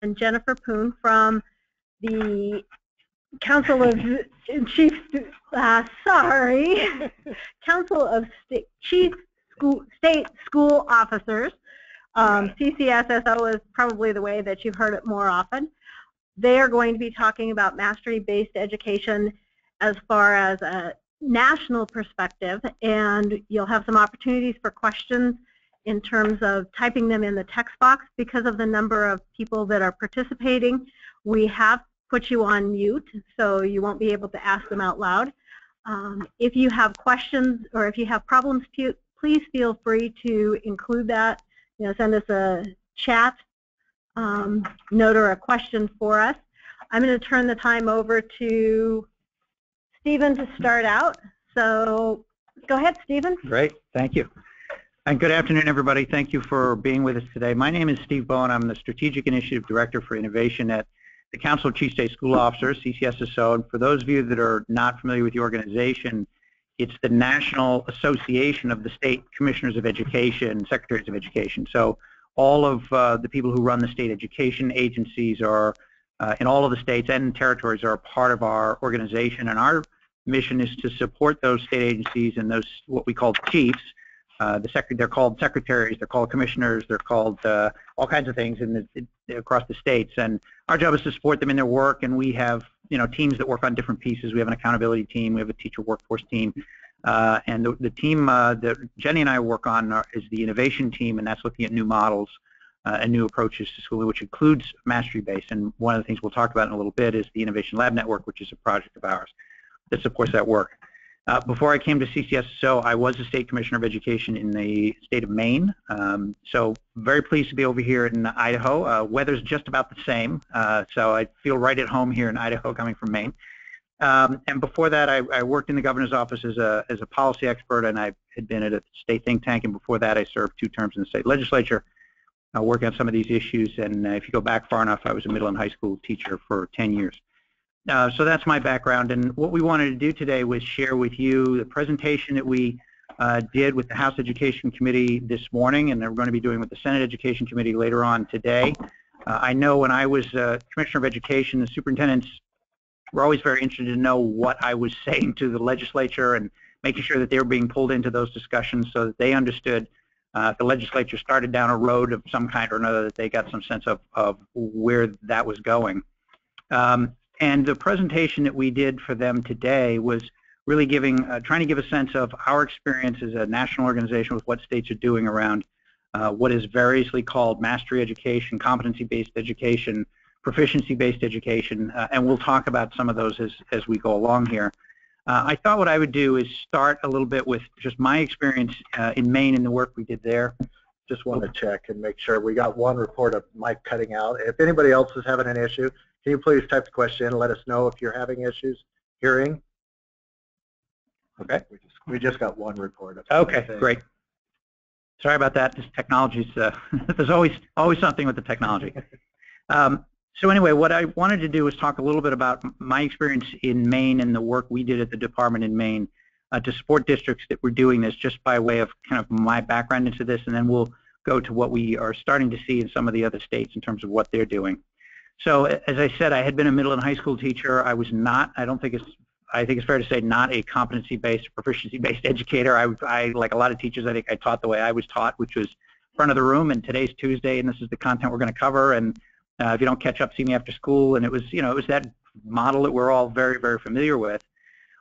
and Jennifer Poon from the Council of Council of Chief State School Officers. CCSSO is probably the way that you've heard it more often. They are going to be talking about mastery-based education as far as a national perspective, and you'll have some opportunities for questions in terms of typing them in the text box. Because of the number of people that are participating, we have put you on mute, so you won't be able to ask them out loud. If you have questions or if you have problems, please feel free to include that. Send us a chat note or a question for us. I'm going to turn the time over to Stephen to start out. So go ahead, Stephen. Great, thank you. And good afternoon, everybody. Thank you for being with us today. My name is Steve Bowen. I'm the Strategic Initiative Director for Innovation at the Council of Chief State School Officers, CCSSO. And for those of you that are not familiar with the organization, it's the National Association of the State Commissioners of Education, Secretaries of Education. So all of the people who run the state education agencies are in all of the states and territories are a part of our organization, and our mission is to support those state agencies and those what we call chiefs. They're called secretaries, they're called commissioners, they're called all kinds of things across the states, and our job is to support them in their work. And we have teams that work on different pieces. We have an accountability team, we have a teacher workforce team, and the team that Jenny and I work on is the innovation team, and that's looking at new models and new approaches to schooling, which includes mastery-based. And one of the things we'll talk about in a little bit is the Innovation Lab Network, which is a project of ours that supports that work. Before I came to CCSSO, I was a State Commissioner of Education in the state of Maine. So very pleased to be over here in Idaho. Weather's just about the same, so I feel right at home here in Idaho coming from Maine. And before that, I worked in the governor's office as a policy expert, and I had been at a state think tank, and before that I served 2 terms in the state legislature working on some of these issues. And if you go back far enough, I was a middle and high school teacher for 10 years. So that's my background, and what we wanted to do today was share with you the presentation that we did with the House Education Committee this morning, and we're going to be doing with the Senate Education Committee later on today. I know when I was Commissioner of Education, the superintendents were always very interested to know what I was saying to the legislature and making sure that they were being pulled into those discussions so that they understood if the legislature started down a road of some kind or another, that they got some sense of where that was going. And the presentation that we did for them today was really trying to give a sense of our experience as a national organization with what states are doing around what is variously called mastery education, competency-based education, proficiency-based education, and we'll talk about some of those as we go along here. I thought what I would do is start a little bit with just my experience in Maine and the work we did there. Just want to check and make sure. We got one report of Mike cutting out. If anybody else is having an issue, can you please type the question and let us know if you're having issues hearing? Okay. We just got one report. Okay, great. Sorry about that. This technology's there's always something with the technology. So anyway, what I wanted to do was talk a little bit about my experience in Maine and the work we did at the department in Maine to support districts that were doing this, just by way of kind of my background into this, and then we'll go to what we are starting to see in some of the other states in terms of what they're doing. So as I said, I had been a middle and high school teacher. I was not, I think it's fair to say, not a competency-based, proficiency-based educator. I, like a lot of teachers, I think I taught the way I was taught, which was front of the room, and today's Tuesday, and this is the content we're going to cover, and if you don't catch up, see me after school. And it was, it was that model that we're all very, very familiar with.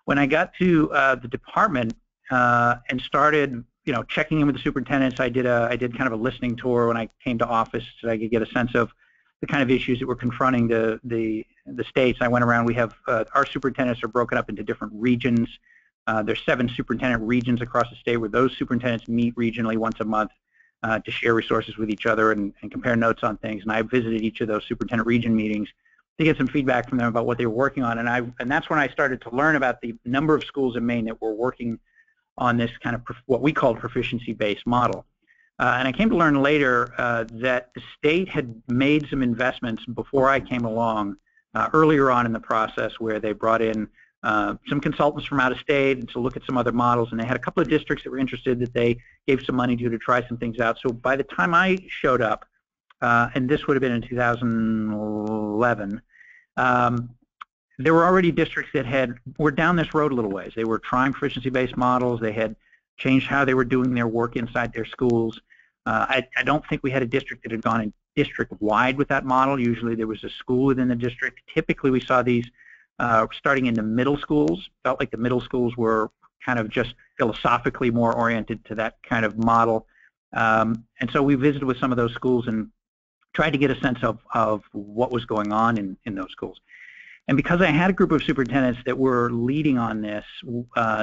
When I got to the department and started, checking in with the superintendents, I did kind of a listening tour when I came to office so I could get a sense of the kind of issues that were confronting the states. I went around. We have our superintendents are broken up into different regions. There's 7 superintendent regions across the state where those superintendents meet regionally once a month to share resources with each other and compare notes on things. And I visited each of those superintendent region meetings to get some feedback from them about what they were working on. And that's when I started to learn about the number of schools in Maine that were working on this kind of what we called proficiency-based model. And I came to learn later that the state had made some investments before I came along earlier on in the process, where they brought in some consultants from out of state and to look at some other models, and they had a couple of districts that were interested that they gave some money to try some things out. So by the time I showed up, and this would have been in 2011, there were already districts that were down this road a little ways. They were trying proficiency-based models. They had changed how they were doing their work inside their schools. I don't think we had a district that had gone in district-wide with that model. Usually there was a school within the district. Typically we saw these starting in the middle schools. Felt like the middle schools were kind of just philosophically more oriented to that kind of model. And so we visited with some of those schools and tried to get a sense of what was going on in those schools. And because I had a group of superintendents that were leading on this,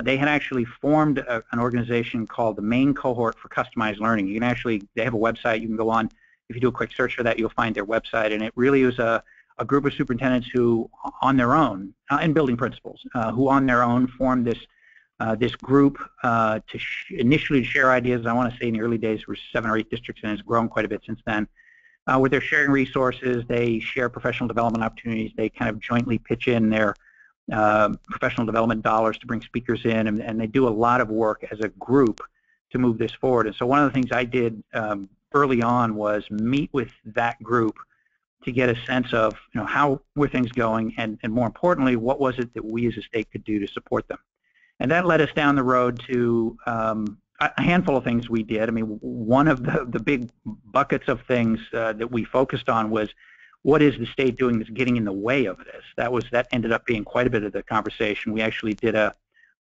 they had actually formed an organization called the Maine Cohort for Customized Learning. You can actually, they have a website. You can go on. If you do a quick search for that, you'll find their website. And it really was a group of superintendents who, on their own, and building principals, who on their own formed this group to initially share ideas. I want to say in the early days there were 7 or 8 districts, and it's grown quite a bit since then. Where they're sharing resources, they share professional development opportunities, they kind of jointly pitch in their professional development dollars to bring speakers in, and they do a lot of work as a group to move this forward. And so one of the things I did early on was meet with that group to get a sense of, how were things going, and more importantly, what was it that we as a state could do to support them. And that led us down the road to a handful of things we did. I mean, one of the big buckets of things that we focused on was, what is the state doing that's getting in the way of this? That ended up being quite a bit of the conversation. We actually did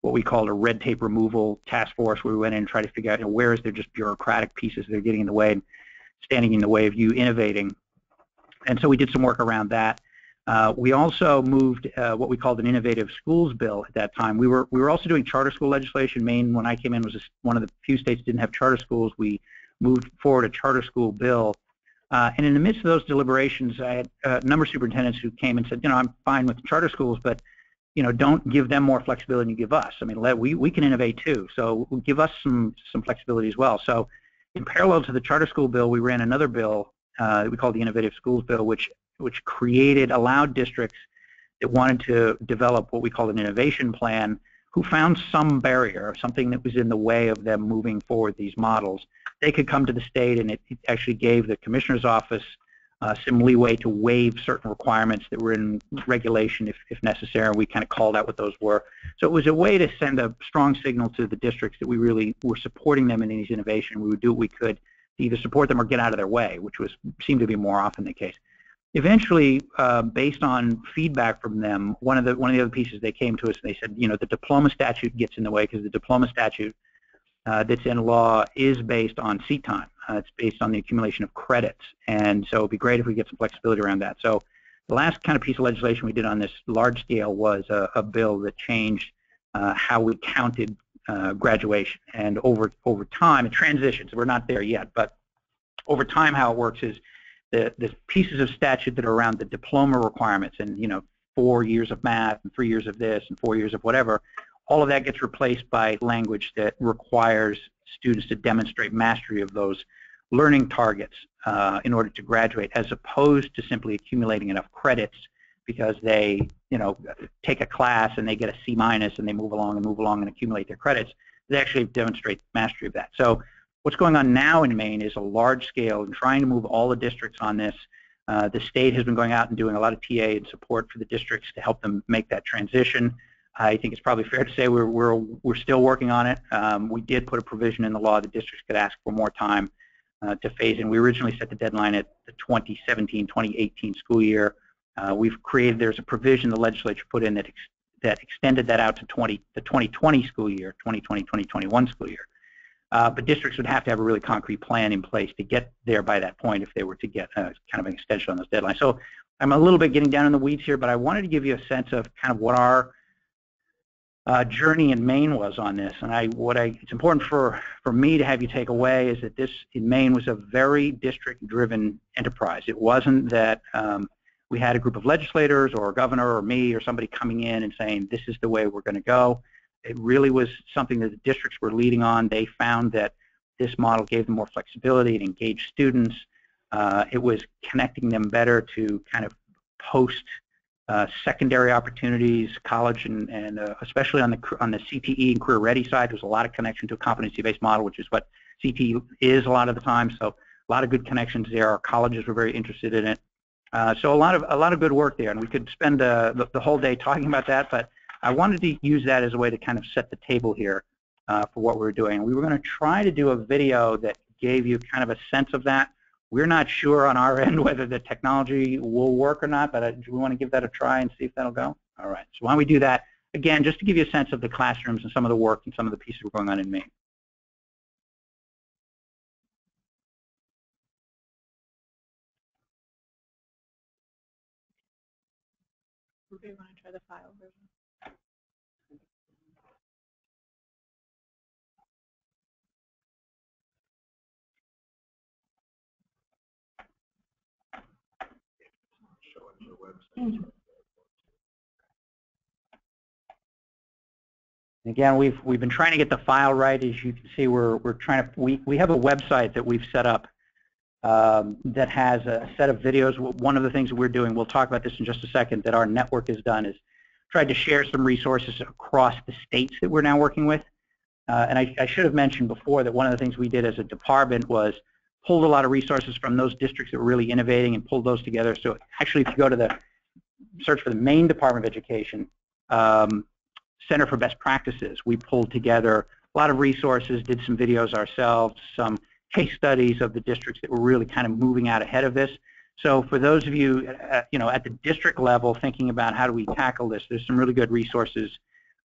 what we called a red tape removal task force, where we went in and tried to figure out, where is there just bureaucratic pieces that are getting in the way and standing in the way of you innovating. And so we did some work around that. We also moved what we called an innovative schools bill at that time. We were also doing charter school legislation. Maine, when I came in, was one of the few states that didn't have charter schools. We moved forward a charter school bill. And in the midst of those deliberations, I had a number of superintendents who came and said, I'm fine with charter schools, but don't give them more flexibility than you give us. I mean, we can innovate too, so give us some flexibility as well. So in parallel to the charter school bill, we ran another bill that we called the Innovative Schools Bill, which allowed districts that wanted to develop what we call an innovation plan, who found some barrier, something that was in the way of them moving forward these models. They could come to the state, and it actually gave the Commissioner's Office some leeway to waive certain requirements that were in regulation if necessary, and we kind of called out what those were. So it was a way to send a strong signal to the districts that we really were supporting them in these innovation. We would do what we could to either support them or get out of their way, which seemed to be more often the case. Eventually, based on feedback from them, one of the other pieces they came to us and they said, the diploma statute gets in the way, because the diploma statute that's in law is based on seat time. It's based on the accumulation of credits, and so it'd be great if we get some flexibility around that. So the last kind of piece of legislation we did on this large scale was a bill that changed how we counted graduation, and over time, it transitions. We're not there yet, but over time, how it works is the pieces of statute that are around the diploma requirements, and 4 years of math and 3 years of this and 4 years of whatever, all of that gets replaced by language that requires students to demonstrate mastery of those learning targets in order to graduate, as opposed to simply accumulating enough credits because they take a class and they get a C- and they move along and accumulate their credits. They actually demonstrate mastery of that. So what's going on now in Maine is a large scale and trying to move all the districts on this. The state has been going out and doing a lot of TA and support for the districts to help them make that transition. I think it's probably fair to say we're still working on it. We did put a provision in the law that districts could ask for more time to phase in. We originally set the deadline at the 2017-2018 school year. There's a provision the legislature put in that extended that out to the 2020 school year, 2020-2021 school year. But districts would have to have a really concrete plan in place to get there by that point if they were to get kind of an extension on those deadlines. So I'm a little bit getting down in the weeds here, but I wanted to give you a sense of kind of what our journey in Maine was on this. And it's important for me to have you take away is that this in Maine was a very district-driven enterprise. It wasn't that we had a group of legislators or a governor or me or somebody coming in and saying, this is the way we're going to go. It really was something that the districts were leading on. They found that this model gave them more flexibility. It engaged students. It was connecting them better to kind of post-secondary opportunities, college, and especially on the CTE and career ready side, there's a lot of connection to a competency-based model, which is what CTE is a lot of the time. So lot of good connections there. Our colleges were very interested in it. So a lot of good work there, and we could spend the whole day talking about that, but I wanted to use that as a way to kind of set the table here for what we're doing. We were going to try to do a video that gave you kind of a sense of that. We're not sure on our end whether the technology will work or not, but do we want to give that a try and see if that'll go? All right, so why don't we do that, again, just to give you a sense of the classrooms and some of the work and some of the pieces that are going on in Maine. Do you want to try the file version? Again, we've been trying to get the file right. As you can see, we're trying to we have a website that we've set up that has a set of videos. One of the things that we're doing, we'll talk about this in just a second, that our network has done is tried to share some resources across the states that we're now working with. And I should have mentioned before that one of the things we did as a department was pulled a lot of resources from those districts that were really innovating and pulled those together. So actually, if you go to the search for the Maine Department of Education Center for Best Practices, we pulled together a lot of resources, did some videos ourselves, some case studies of the districts that were really kind of moving out ahead of this. So for those of you, at the district level thinking about how do we tackle this, there's some really good resources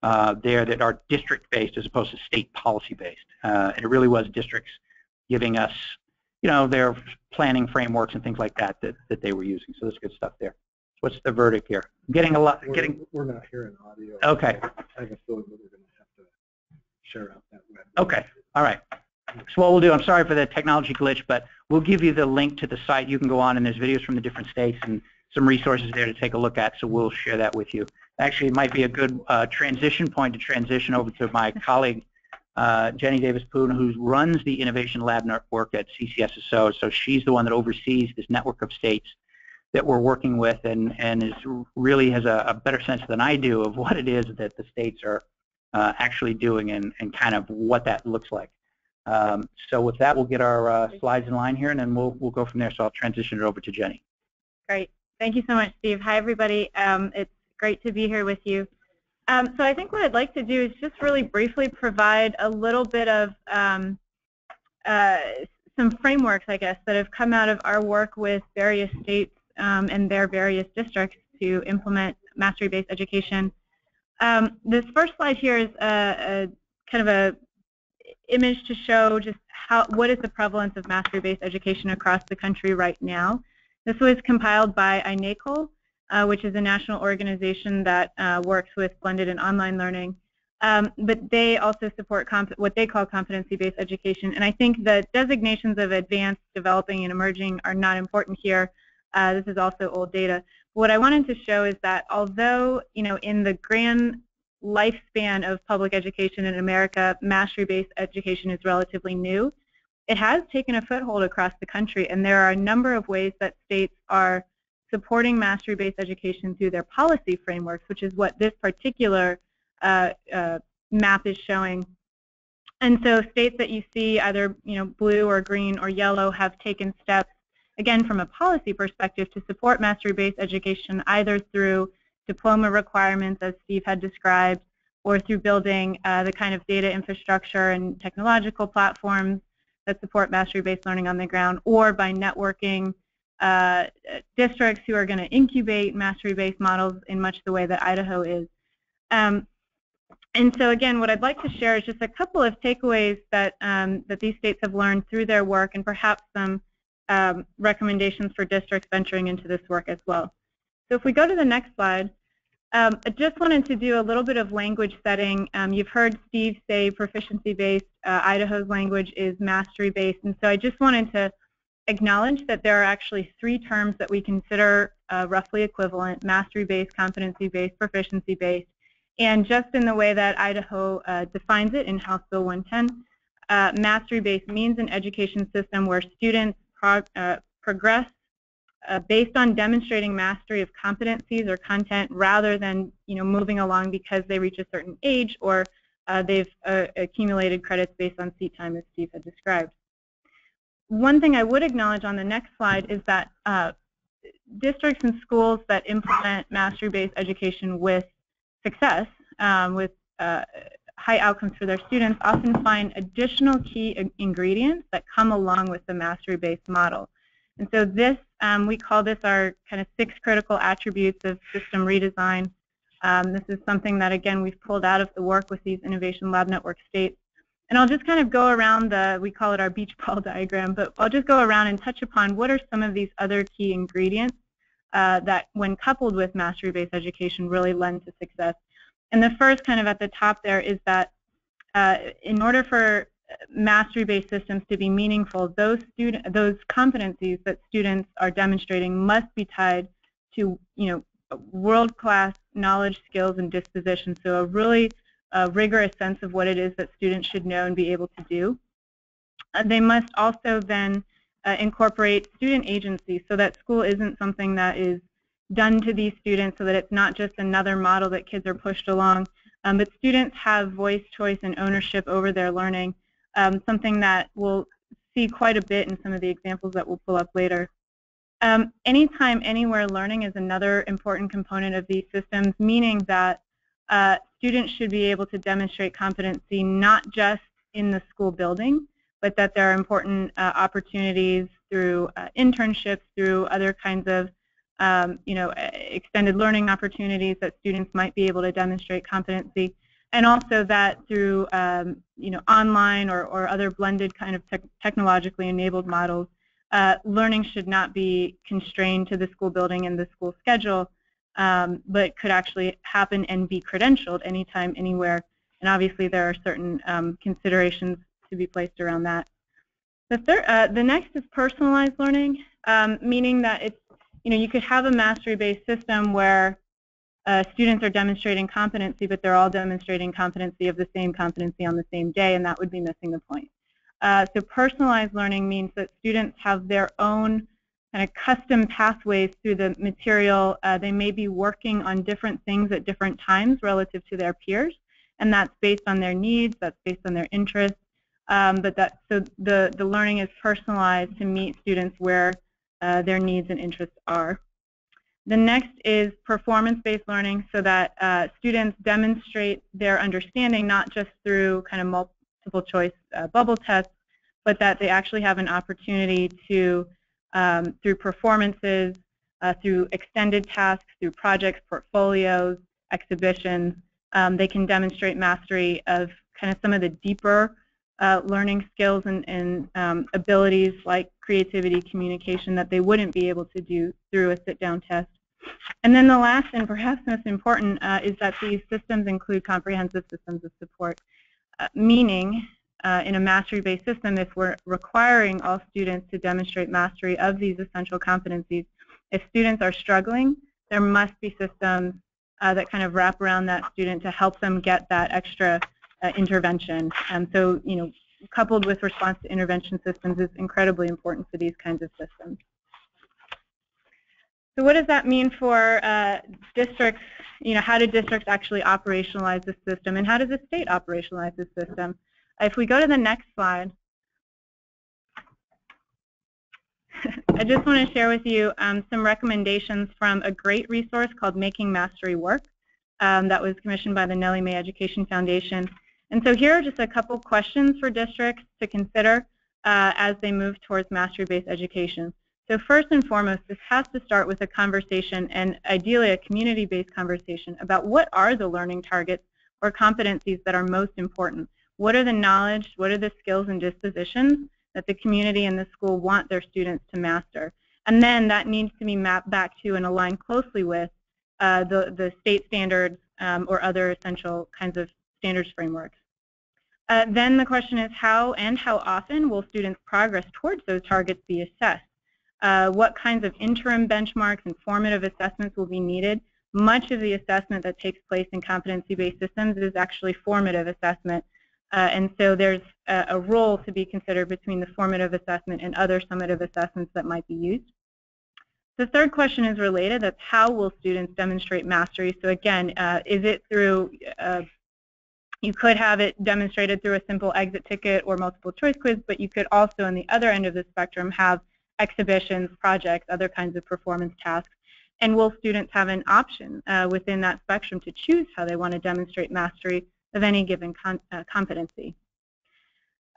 there that are district-based as opposed to state policy-based. And it really was districts giving us, their planning frameworks and things like that they were using. So there's good stuff there. What's the verdict here? Getting a lot. We're not hearing audio. Okay. I have a feeling that we're going to have to share out that web. Okay. All right. So what we'll do, I'm sorry for the technology glitch, but we'll give you the link to the site. You can go on, and there's videos from the different states and some resources there to take a look at, so we'll share that with you. Actually, it might be a good transition point to transition over to my colleague, Jenny Davis-Poon, who runs the Innovation Lab Network at CCSSO. So she's the one that oversees this network of states that we're working with, and really has a better sense than I do of what it is that the states are actually doing and kind of what that looks like. So with that, we'll get our slides in line here, and then we'll go from there. So I'll transition it over to Jenny. Great. Thank you so much, Steve. Hi, everybody. It's great to be here with you. So I think what I'd like to do is just really briefly provide a little bit of some frameworks, I guess, that have come out of our work with various states and their various districts to implement mastery-based education. This first slide here is a kind of a image to show just what is the prevalence of mastery-based education across the country right now. This was compiled by INACOL, which is a national organization that works with blended and online learning. But they also support what they call competency-based education. And I think the designations of advanced, developing, and emerging are not important here. This is also old data. What I wanted to show is that although, in the grand lifespan of public education in America, mastery-based education is relatively new, it has taken a foothold across the country, and there are a number of ways that states are supporting mastery-based education through their policy frameworks, which is what this particular map is showing. And so states that you see either blue or green or yellow have taken steps, again, from a policy perspective, to support mastery-based education either through diploma requirements, as Steve had described, or through building the kind of data infrastructure and technological platforms that support mastery-based learning on the ground, or by networking districts who are going to incubate mastery-based models in much the way that Idaho is. And so again, what I'd like to share is just a couple of takeaways that, that these states have learned through their work, and perhaps some recommendations for districts venturing into this work as well. So if we go to the next slide, I just wanted to do a little bit of language setting. You've heard Steve say proficiency-based. Idaho's language is mastery-based. And so I just wanted to acknowledge that there are actually three terms that we consider roughly equivalent: mastery-based, competency-based, proficiency-based. And just in the way that Idaho defines it in House Bill 110, mastery-based means an education system where students progress based on demonstrating mastery of competencies or content, rather than moving along because they reach a certain age or they've accumulated credits based on seat time, as Steve had described. One thing I would acknowledge on the next slide is that districts and schools that implement mastery-based education with success, with high outcomes for their students, often find additional key ingredients that come along with the mastery-based model. And so this, we call this our kind of 6 critical attributes of system redesign. This is something that, again, we've pulled out of the work with these Innovation Lab Network states. And I'll just kind of go around we call it our beach ball diagram, but I'll just go around and touch upon what are some of these other key ingredients that, when coupled with mastery-based education, really lend to success. And the first, kind of at the top there, is that in order for mastery-based systems to be meaningful, those competencies that students are demonstrating must be tied to, world-class knowledge, skills, and disposition. So a really rigorous sense of what it is that students should know and be able to do. They must also then incorporate student agency, so that school isn't something that is done to these students, so that it's not just another model that kids are pushed along, but students have voice, choice, and ownership over their learning, something that we'll see quite a bit in some of the examples that we'll pull up later. Anytime, anywhere learning is another important component of these systems, meaning that students should be able to demonstrate competency not just in the school building, but that there are important opportunities through internships, through other kinds of extended learning opportunities that students might be able to demonstrate competency, and also that through online or other blended kind of technologically enabled models, learning should not be constrained to the school building and the school schedule, but could actually happen and be credentialed anytime, anywhere. And obviously there are certain considerations to be placed around that. The next is personalized learning, meaning that it's, you could have a mastery-based system where students are demonstrating competency, but they're all demonstrating competency of the same competency on the same day, and that would be missing the point. So personalized learning means that students have their own kind of custom pathways through the material. They may be working on different things at different times relative to their peers, and that's based on their needs, that's based on their interests, so the learning is personalized to meet students where their needs and interests are. The next is performance-based learning, so that students demonstrate their understanding not just through kind of multiple choice bubble tests, but that they actually have an opportunity to, through performances, through extended tasks, through projects, portfolios, exhibitions, they can demonstrate mastery of kind of some of the deeper learning skills and abilities like creativity, communication, that they wouldn't be able to do through a sit-down test. And then the last, and perhaps most important, is that these systems include comprehensive systems of support, meaning in a mastery-based system, if we're requiring all students to demonstrate mastery of these essential competencies, if students are struggling, there must be systems that kind of wrap around that student to help them get that extra intervention. And so, coupled with response to intervention systems is incredibly important for these kinds of systems. So what does that mean for districts? How do districts actually operationalize the system, and how does the state operationalize the system? If we go to the next slide, I just want to share with you some recommendations from a great resource called Making Mastery Work that was commissioned by the Nellie Mae Education Foundation. And so here are just a couple questions for districts to consider as they move towards mastery-based education. So first and foremost, this has to start with a conversation, and ideally a community-based conversation, about what are the learning targets or competencies that are most important. What are the knowledge, what are the skills and dispositions that the community and the school want their students to master? And then that needs to be mapped back to and aligned closely with the state standards or other essential kinds of standards frameworks. Then the question is how often will students' progress towards those targets be assessed? What kinds of interim benchmarks and formative assessments will be needed? Much of the assessment that takes place in competency-based systems is actually formative assessment. And so there's a role to be considered between the formative assessment and other summative assessments that might be used. The third question is related. That's how will students demonstrate mastery? So again, is it through You could have it demonstrated through a simple exit ticket or multiple choice quiz, but you could also, on the other end of the spectrum, have exhibitions, projects, other kinds of performance tasks. And will students have an option within that spectrum to choose how they want to demonstrate mastery of any given competency?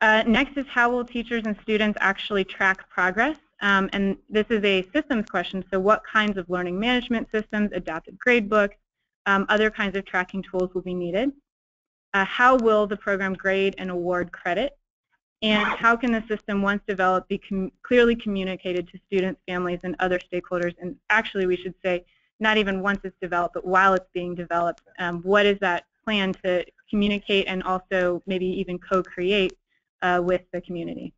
Next is, how will teachers and students actually track progress? And this is a systems question, so what kinds of learning management systems, adaptive gradebooks, other kinds of tracking tools will be needed? How will the program grade and award credit? And how can the system, once developed, be clearly communicated to students, families, and other stakeholders? And actually, we should say, not even once it's developed, but while it's being developed, what is that plan to communicate and also maybe even co-create with the community?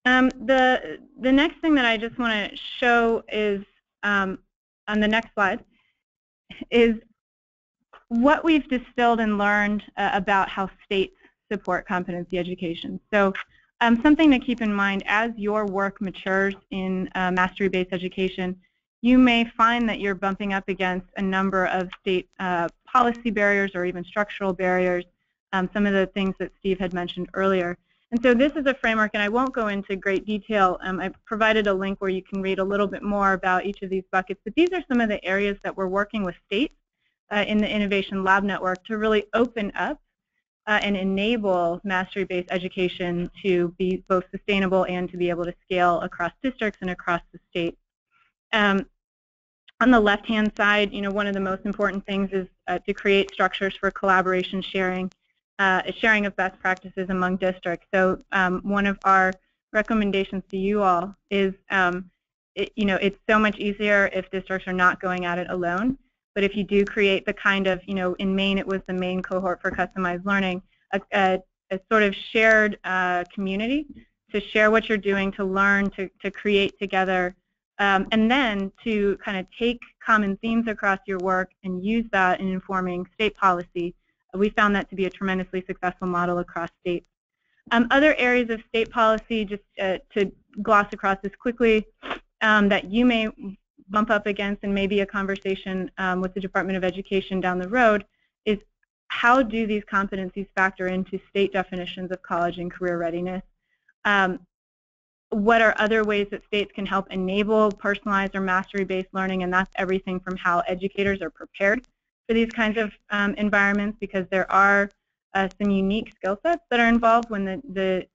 The next thing that I just want to show is, on the next slide, is what we've distilled and learned about how states support competency education. So something to keep in mind as your work matures in mastery-based education, you may find that you're bumping up against a number of state policy barriers or even structural barriers, some of the things that Steve had mentioned earlier. And so this is a framework, and I won't go into great detail. I've provided a link where you can read a little bit more about each of these buckets, but these are some of the areas that we're working with states in the Innovation Lab Network to really open up and enable mastery-based education to be both sustainable and to be able to scale across districts and across the state. On the left-hand side, one of the most important things is to create structures for collaboration sharing, sharing of best practices among districts. So one of our recommendations to you all is, it's so much easier if districts are not going at it alone. But if you do create the kind of, in Maine it was the Maine cohort for customized learning, a sort of shared community to share what you're doing, to learn, to create together, and then to kind of take common themes across your work and use that in informing state policy. We found that to be a tremendously successful model across states. Other areas of state policy, just to gloss across this quickly, that you may bump up against and maybe a conversation with the Department of Education down the road, is how do these competencies factor into state definitions of college and career readiness? What are other ways that states can help enable personalized or mastery-based learning? And that's everything from how educators are prepared for these kinds of environments, because there are some unique skill sets that are involved when the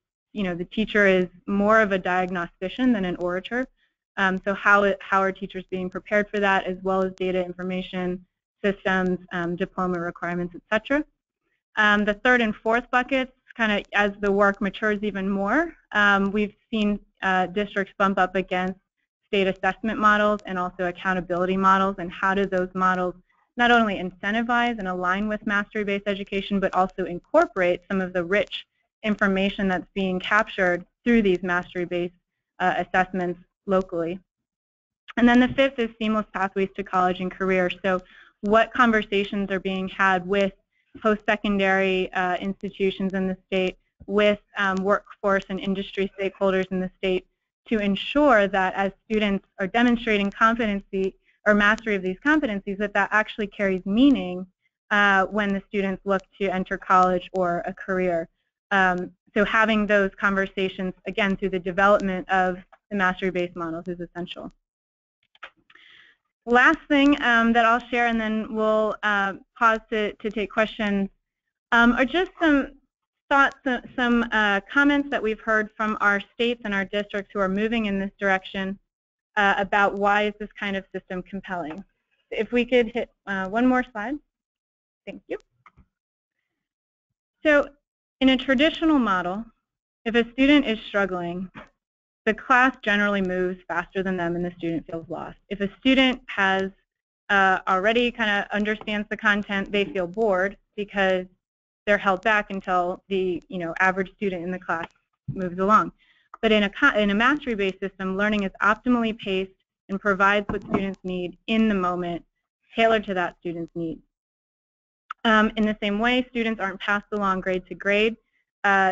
teacher is more of a diagnostician than an orator. So how are teachers being prepared for that, as well as data information systems, diploma requirements, etc. The third and fourth buckets, kind of as the work matures even more, we've seen districts bump up against state assessment models and also accountability models, and how do those models not only incentivize and align with mastery-based education, but also incorporate some of the rich information that's being captured through these mastery-based assessments locally. And then the fifth is seamless pathways to college and career. So what conversations are being had with post-secondary institutions in the state, with workforce and industry stakeholders in the state, to ensure that as students are demonstrating competency or mastery of these competencies, that actually carries meaning when the students look to enter college or a career. So having those conversations, again, through the development of the mastery-based models is essential. Last thing that I'll share, and then we'll pause to take questions, are just some thoughts, some comments that we've heard from our states and our districts who are moving in this direction about why is this kind of system compelling. If we could hit one more slide. Thank you. So in a traditional model, if a student is struggling, the class generally moves faster than them and the student feels lost. If a student has already kind of understands the content, they feel bored because they're held back until the average student in the class moves along. But in a mastery-based system, learning is optimally paced and provides what students need in the moment, tailored to that student's needs. In the same way, students aren't passed along grade to grade,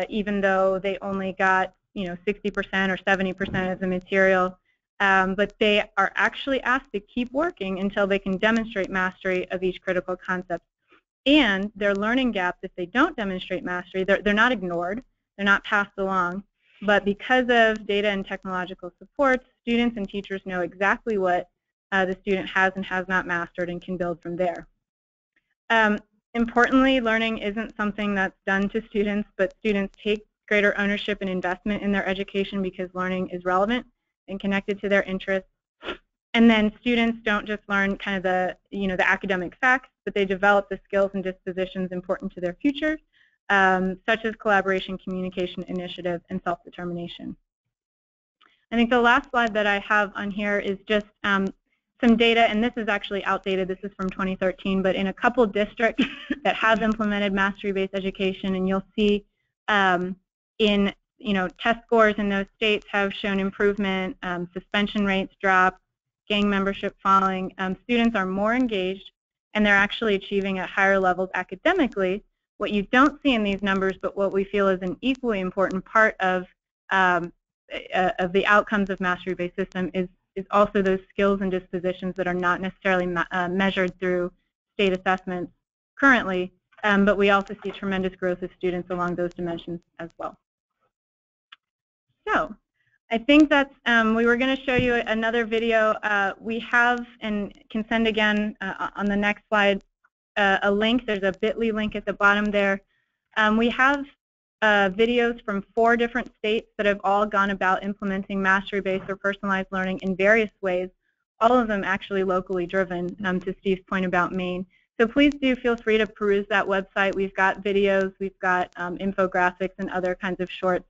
even though they only got 60% or 70% of the material, but they are actually asked to keep working until they can demonstrate mastery of each critical concept. And their learning gaps, if they don't demonstrate mastery, they're not ignored, they're not passed along, but because of data and technological support, students and teachers know exactly what the student has and has not mastered and can build from there. Importantly, learning isn't something that's done to students, but students take greater ownership and investment in their education because learning is relevant and connected to their interests. And then students don't just learn kind of the academic facts, but they develop the skills and dispositions important to their future, such as collaboration, communication, initiative, and self-determination. I think the last slide that I have on here is just some data, and this is actually outdated. This is from 2013, but in a couple districts that have implemented mastery-based education, and you'll see in test scores in those states have shown improvement, suspension rates drop, gang membership falling. Students are more engaged, and they're actually achieving at higher levels academically. What you don't see in these numbers, but what we feel is an equally important part of the outcomes of mastery-based system is also those skills and dispositions that are not necessarily measured through state assessments currently, but we also see tremendous growth of students along those dimensions as well. So I think that's, we were going to show you another video. We have, and can send again on the next slide, a link. There's a bit.ly link at the bottom there. We have videos from 4 different states that have all gone about implementing mastery-based or personalized learning in various ways, all of them actually locally driven, to Steve's point about Maine. So please do feel free to peruse that website. We've got videos, we've got infographics and other kinds of shorts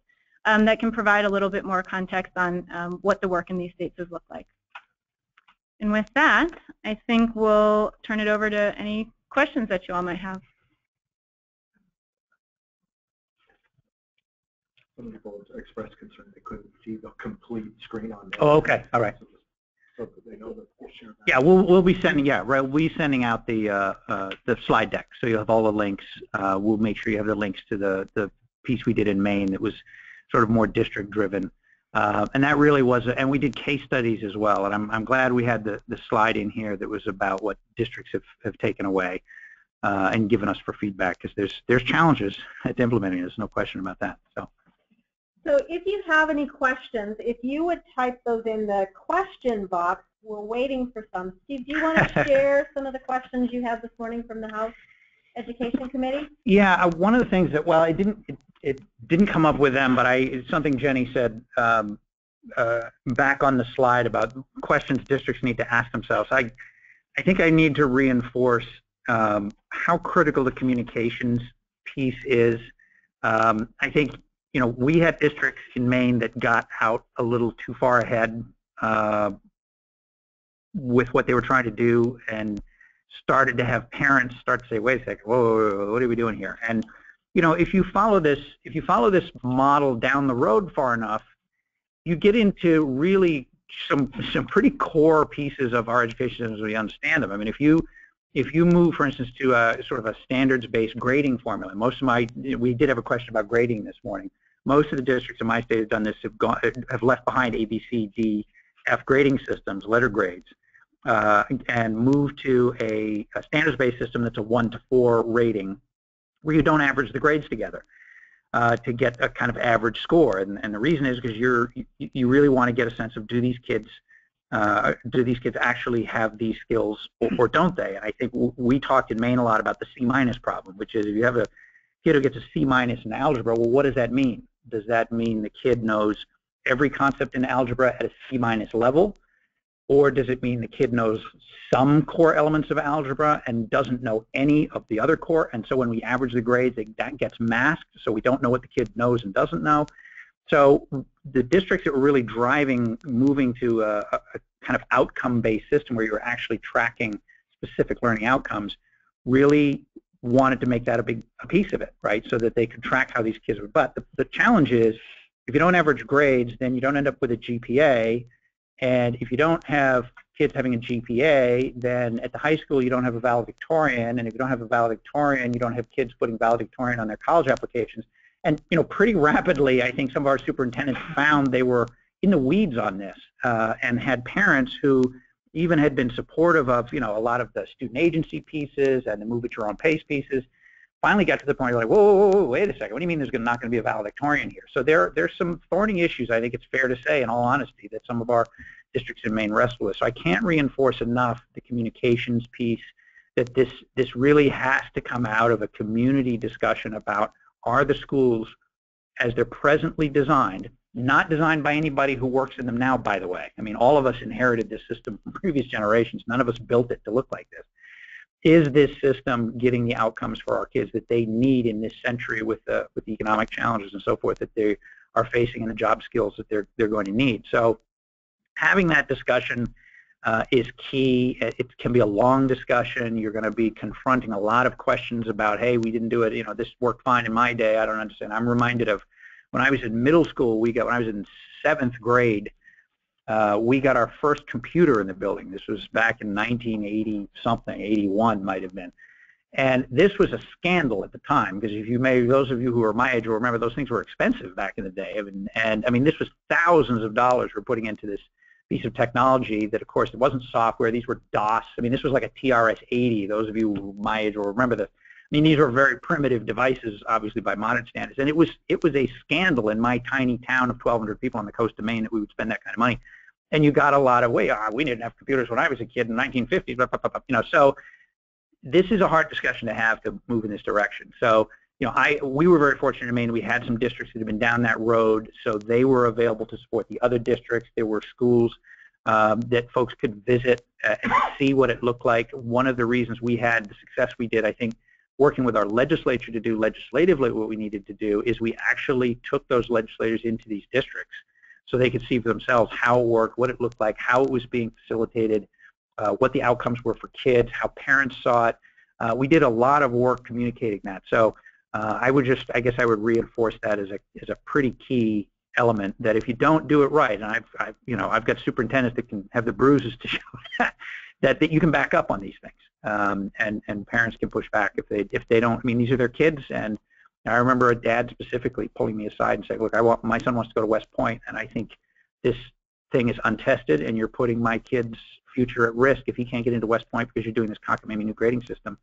that can provide a little bit more context on what the work in these states has looked like. And with that, I think we'll turn it over to any questions that you all might have. Some people expressed concern they couldn't see the complete screen on there. Oh, okay. All right. So that they know that we'll share that. Yeah, we'll be sending. Yeah, right. We'll be sending out the slide deck, so you'll have all the links. We'll make sure you have the links to the piece we did in Maine that was sort of more district driven, and that really was. And we did case studies as well. And I'm glad we had the slide in here that was about what districts have taken away and given us for feedback, because there's challenges at implementing this. No question about that. So if you have any questions, if you would type those in the question box, we're waiting for some. Steve, do you want to share some of the questions you had this morning from the House Education Committee? Yeah, one of the things that, well, it didn't come up with them, but it's something Jenny said back on the slide about questions districts need to ask themselves. I think I need to reinforce how critical the communications piece is. I think, we had districts in Maine that got out a little too far ahead with what they were trying to do, and started to have parents start to say, "Wait a second, whoa, what are we doing here?" And if you follow this model down the road far enough, you get into really some pretty core pieces of our education as we understand them. I mean, if you move, for instance, to a sort of a standards-based grading formula, we did have a question about grading this morning. Most of the districts in my state have done this, have left behind A, B, C, D, F grading systems, letter grades, and moved to a standards-based system that's a 1 to 4 rating, where you don't average the grades together to get a kind of average score. And the reason is because you really want to get a sense of do these kids actually have these skills or don't they? And I think we talked in Maine a lot about the C- problem, which is if you have a kid who gets a C- in algebra, well, what does that mean? Does that mean the kid knows every concept in algebra at a C- level? Or does it mean the kid knows some core elements of algebra and doesn't know any of the other core? And so when we average the grades, that gets masked, so we don't know what the kid knows and doesn't know. So the districts that were really moving to a kind of outcome-based system where you're actually tracking specific learning outcomes really wanted to make that a piece of it, right, so that they could track how these kids were. But the challenge is, if you don't average grades, then you don't end up with a GPA, and if you don't have kids having a GPA, then at the high school you don't have a valedictorian, and if you don't have a valedictorian, you don't have kids putting valedictorian on their college applications. And pretty rapidly, I think some of our superintendents found they were in the weeds on this, and had parents who, even had been supportive of, a lot of the student agency pieces and the move at your own pace pieces, finally got to the point where you're like, whoa, wait a second, what do you mean there's not going to be a valedictorian here? So there's some thorny issues, I think it's fair to say, in all honesty, that some of our districts in Maine wrestle with. So I can't reinforce enough the communications piece, that this really has to come out of a community discussion about, are the schools, as they're presently designed, not designed by anybody who works in them now, by the way. I mean, all of us inherited this system from previous generations. None of us built it to look like this. Is this system getting the outcomes for our kids that they need in this century with the economic challenges and so forth that they are facing and the job skills that they're going to need? So having that discussion is key. It can be a long discussion. You're going to be confronting a lot of questions about, hey, we didn't do it, this worked fine in my day, I don't understand. I'm reminded of when I was in middle school, when I was in 7th grade, we got our first computer in the building. This was back in 1980-something, 81 might have been. And this was a scandal at the time, because those of you who are my age will remember those things were expensive back in the day. And I mean, this was thousands of dollars we're putting into this piece of technology that, of course, it wasn't software. These were DOS. I mean, this was like a TRS-80. Those of you who are my age will remember this. I mean, these were very primitive devices, obviously, by modern standards. And it was a scandal in my tiny town of 1,200 people on the coast of Maine that we would spend that kind of money. And you got a lot of, we didn't have computers when I was a kid in the 1950s, so this is a hard discussion to have to move in this direction. So, we were very fortunate in Maine. We had some districts that had been down that road, so they were available to support the other districts. There were schools that folks could visit and see what it looked like. One of the reasons we had the success we did, I think, working with our legislature to do legislatively what we needed to do, is we actually took those legislators into these districts so they could see for themselves how it worked, what it looked like, how it was being facilitated, what the outcomes were for kids, how parents saw it. We did a lot of work communicating that. So I guess I would reinforce that as a pretty key element, that if you don't do it right, and I've got superintendents that can have the bruises to show that you can back up on these things, and parents can push back if they don't. I mean, these are their kids, and I remember a dad specifically pulling me aside and saying, look, my son wants to go to West Point, and I think this thing is untested, and you're putting my kid's future at risk if he can't get into West Point because you're doing this cockamamie new grading system.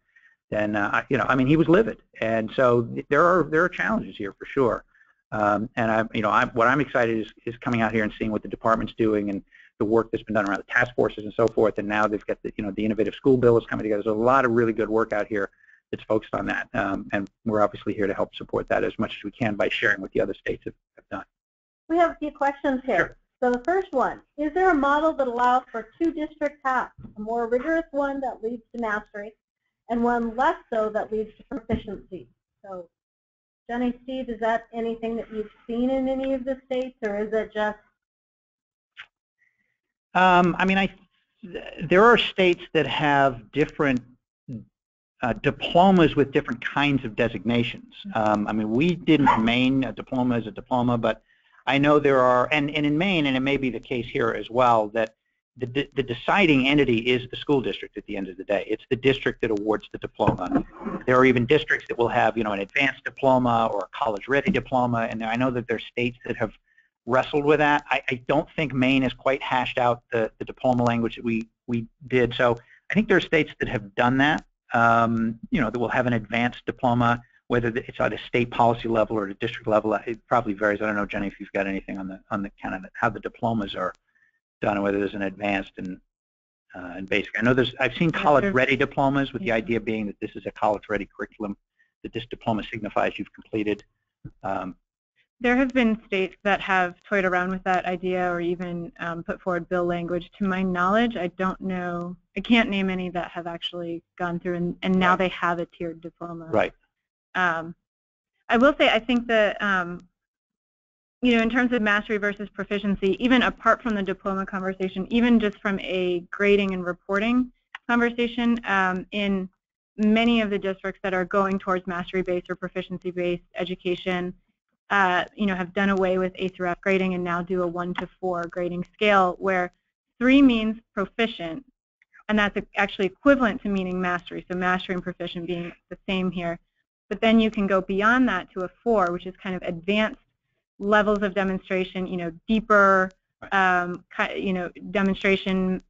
Then, I mean, he was livid, and so there are challenges here for sure. And what I'm excited is coming out here and seeing what the department's doing and the work that's been done around the task forces and so forth. And now they've got the innovative school bill is coming together. There's a lot of really good work out here that's focused on that, and we're obviously here to help support that as much as we can by sharing what the other states have done. We have a few questions here. Sure. So the first one, is there a model that allows for 2 district paths, a more rigorous one that leads to mastery and one less so that leads to proficiency? So Jenny, Steve, is that anything that you've seen in any of the states, or is it just? I mean, there are states that have different diplomas with different kinds of designations. I mean, we didn't in Maine, a diploma is a diploma, but I know there are, and in Maine, and it may be the case here as well, that the deciding entity is the school district at the end of the day. It's the district that awards the diploma. There are even districts that will have, an advanced diploma or a college-ready diploma, and I know that there are states that have wrestled with that. I don't think Maine has quite hashed out the diploma language that we did. So I think there are states that have done that, that will have an advanced diploma, whether it's at a state policy level or at a district level. It probably varies. I don't know, Jenny, if you've got anything on the kind of how the diplomas are done, whether there's an advanced and basic. I know I've seen college-ready diplomas with the idea being that this is a college-ready curriculum, that this diploma signifies you've completed. There have been states that have toyed around with that idea or even put forward bill language. To my knowledge, I don't know, I can't name any that have actually gone through and now they have a tiered diploma. Right. I will say I think that, in terms of mastery versus proficiency, even apart from the diploma conversation, even just from a grading and reporting conversation, in many of the districts that are going towards mastery-based or proficiency-based education, have done away with A through F grading and now do a 1 to 4 grading scale where 3 means proficient, and that's actually equivalent to meaning mastery, so mastery and proficient being the same here. But then you can go beyond that to a 4, which is kind of advanced levels of demonstration, deeper, demonstration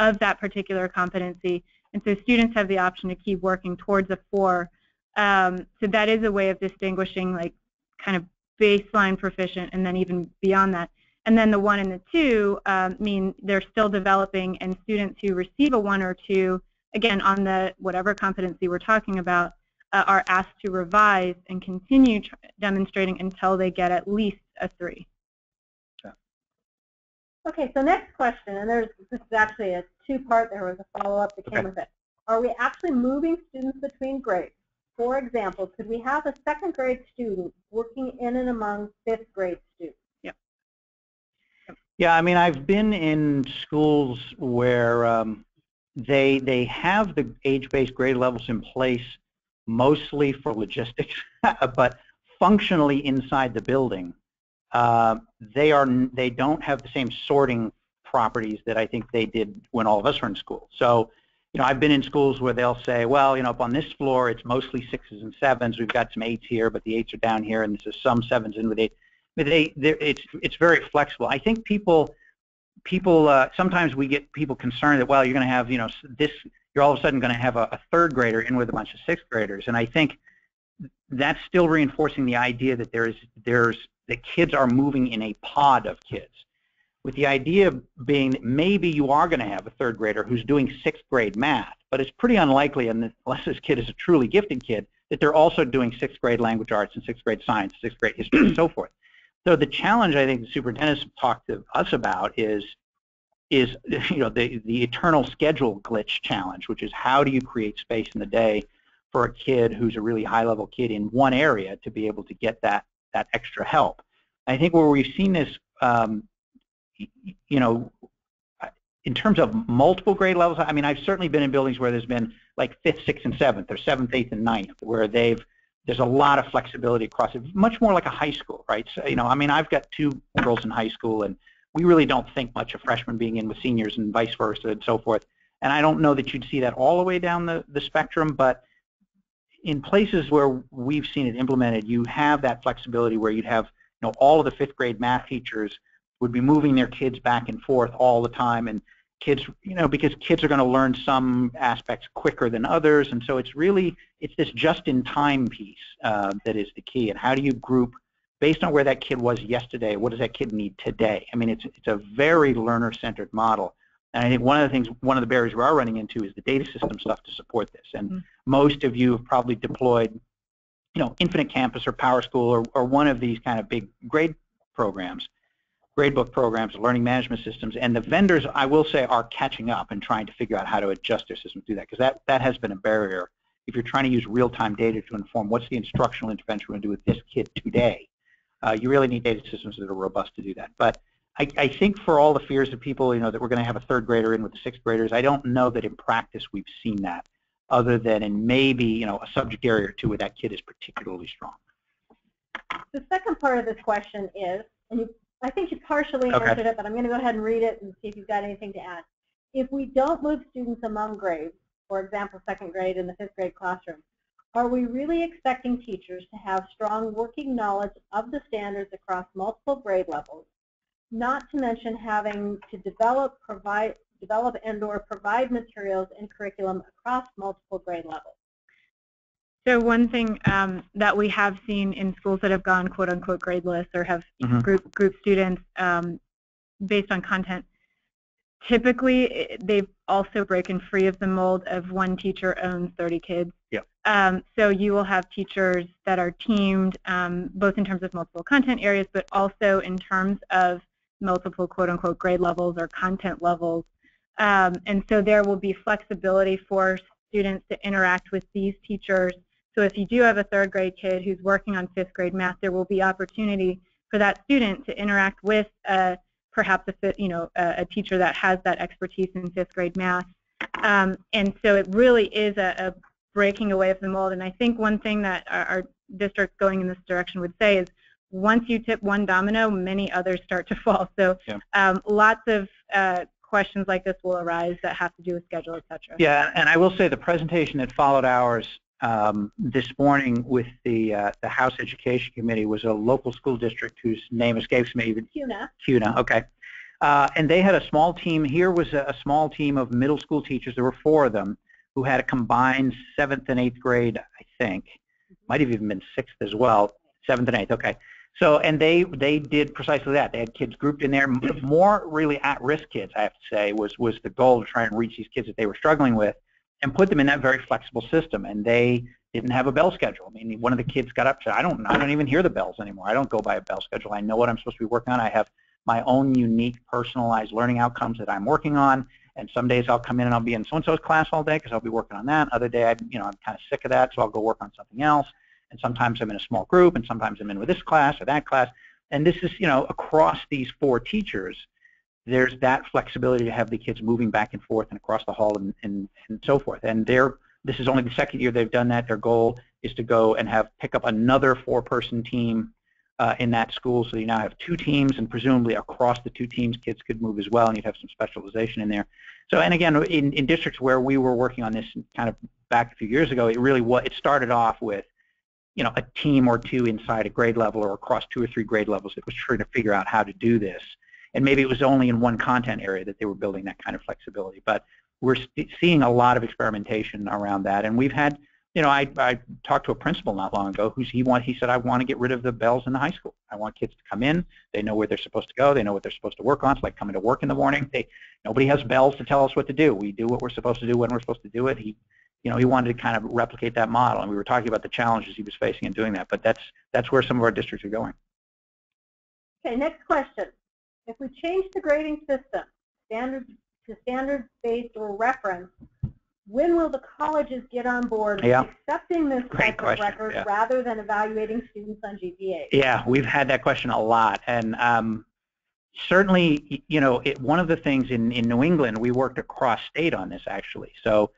of that particular competency. And so students have the option to keep working towards a 4. So that is a way of distinguishing like kind of baseline proficient and then even beyond that. And then the 1 and the 2 mean they're still developing, and students who receive a 1 or 2, again, on the whatever competency we're talking about, are asked to revise and continue demonstrating until they get at least a 3. Okay, so next question, and this is actually a 2-part. There was a follow-up that came with it. Are we actually moving students between grades? For example, could we have a 2nd grade student working in and among 5th grade students? Yep. Yeah, I mean, I've been in schools where they have the age-based grade levels in place mostly for logistics, but functionally inside the building, they don't have the same sorting properties that I think they did when all of us were in school. So, you know, I've been in schools where they'll say, well, you know, up on this floor it's mostly 6s and 7s. We've got some 8s here, but the 8s are down here, and there's some 7s in with 8. But it's very flexible. I think people sometimes we get people concerned that, well, you're going to have, you know, you're all of a sudden going to have a 3rd grader in with a bunch of 6th graders, and I think that's still reinforcing the idea that the kids are moving in a pod of kids, with the idea being that maybe you are going to have a 3rd grader who's doing 6th grade math, but it's pretty unlikely, unless this kid is a truly gifted kid, that they're also doing 6th grade language arts and 6th grade science, 6th grade history, and so forth. So the challenge I think the superintendents talked to us about is you know, the eternal schedule glitch challenge, which is how do you create space in the day for a kid who's a really high-level kid in one area to be able to get that extra help. I think where we've seen this, you know, in terms of multiple grade levels, I mean, I've certainly been in buildings where there's been like 5th, 6th, and 7th, or 7th, 8th, and 9th, where there's a lot of flexibility across it, much more like a high school, right? So, you know, I mean, I've got 2 girls in high school, and we really don't think much of freshmen being in with seniors and vice versa and so forth. And I don't know that you'd see that all the way down the spectrum, but in places where we've seen it implemented, you have that flexibility where you'd have, you know, all of the 5th grade math teachers would be moving their kids back and forth all the time, and kids, you know, because kids are going to learn some aspects quicker than others, and so it's this just-in-time piece that is the key. And how do you group based on where that kid was yesterday? What does that kid need today? I mean, it's a very learner-centered model. And I think one of the barriers we are running into is the data system stuff to support this. And most of you have probably deployed, you know, Infinite Campus or PowerSchool or one of these kind of big grade programs, gradebook programs, learning management systems. And the vendors, I will say, are catching up and trying to figure out how to adjust their system to do that, because that has been a barrier. If you're trying to use real-time data to inform what's the instructional intervention we're going to do with this kid today, you really need data systems that are robust to do that. But I think for all the fears of people, you know, that we're going to have a 3rd grader in with the 6th graders, I don't know that in practice we've seen that, other than in maybe, you know, a subject area or 2 where that kid is particularly strong. The second part of this question is, and I think you partially answered it, but I'm going to go ahead and read it and see if you've got anything to add. If we don't move students among grades, for example, 2nd grade in the 5th grade classroom, are we really expecting teachers to have strong working knowledge of the standards across multiple grade levels, not to mention having to develop and or provide materials and curriculum across multiple grade levels? So one thing that we have seen in schools that have gone quote-unquote gradeless or have group students based on content, typically they've also broken free of the mold of one teacher owns 30 kids. Yep. So you will have teachers that are teamed both in terms of multiple content areas, but also in terms of multiple quote-unquote grade levels or content levels. And so there will be flexibility for students to interact with these teachers. So if you do have a 3rd grade kid who's working on 5th grade math, there will be opportunity for that student to interact with perhaps a teacher that has that expertise in 5th grade math. And so it really is a breaking away of the mold. And I think one thing that our district going in this direction would say is, once you tip one domino, many others start to fall. So lots of questions like this will arise that have to do with schedule, et cetera. Yeah, and I will say the presentation that followed ours this morning with the House Education Committee was a local school district whose name escapes me. CUNA. CUNA, okay. And they had a small team. Here was a small team of middle school teachers. There were 4 of them who had a combined 7th and 8th grade, I think. Might have even been 6th as well, 7th and 8th, okay. So, and they did precisely that. They had kids grouped in there. More really at-risk kids, I have to say, was the goal, to try and reach these kids that they were struggling with and put them in that very flexible system. And they didn't have a bell schedule. I mean, one of the kids got up and said, I don't even hear the bells anymore. I don't go by a bell schedule. I know what I'm supposed to be working on. I have my own unique personalized learning outcomes that I'm working on. And some days I'll come in and I'll be in so-and-so's class all day because I'll be working on that. Other day, I'm kind of sick of that, so I'll go work on something else. And sometimes I'm in a small group, and sometimes I'm in with this class or that class. And this is, across these 4 teachers, there's that flexibility to have the kids moving back and forth and across the hall and so forth. And this is only the 2nd year they've done that. Their goal is to go and pick up another 4-person team in that school, so you now have 2 teams, and presumably across the 2 teams, kids could move as well, and you'd have some specialization in there. So, and again, in districts where we were working on this kind of back a few years ago, it started off with, a team or 2 inside a grade level or across 2 or 3 grade levels that was trying to figure out how to do this. And maybe it was only in one content area that they were building that kind of flexibility. But we're seeing a lot of experimentation around that, and we've had. I talked to a principal not long ago he said, I want to get rid of the bells in the high school. I want kids to come in. They know where they're supposed to go. They know what they're supposed to work on. It's like coming to work in the morning. Nobody has bells to tell us what to do. We do what we're supposed to do when we're supposed to do it. He wanted to kind of replicate that model, and we were talking about the challenges he was facing in doing that. But that's where some of our districts are going. Okay, next question. If we change the grading system standards-based or reference, when will the colleges get on board with accepting this type of record rather than evaluating students on GPA? Yeah, we've had that question a lot. And certainly, one of the things in New England, we worked across state on this, actually. So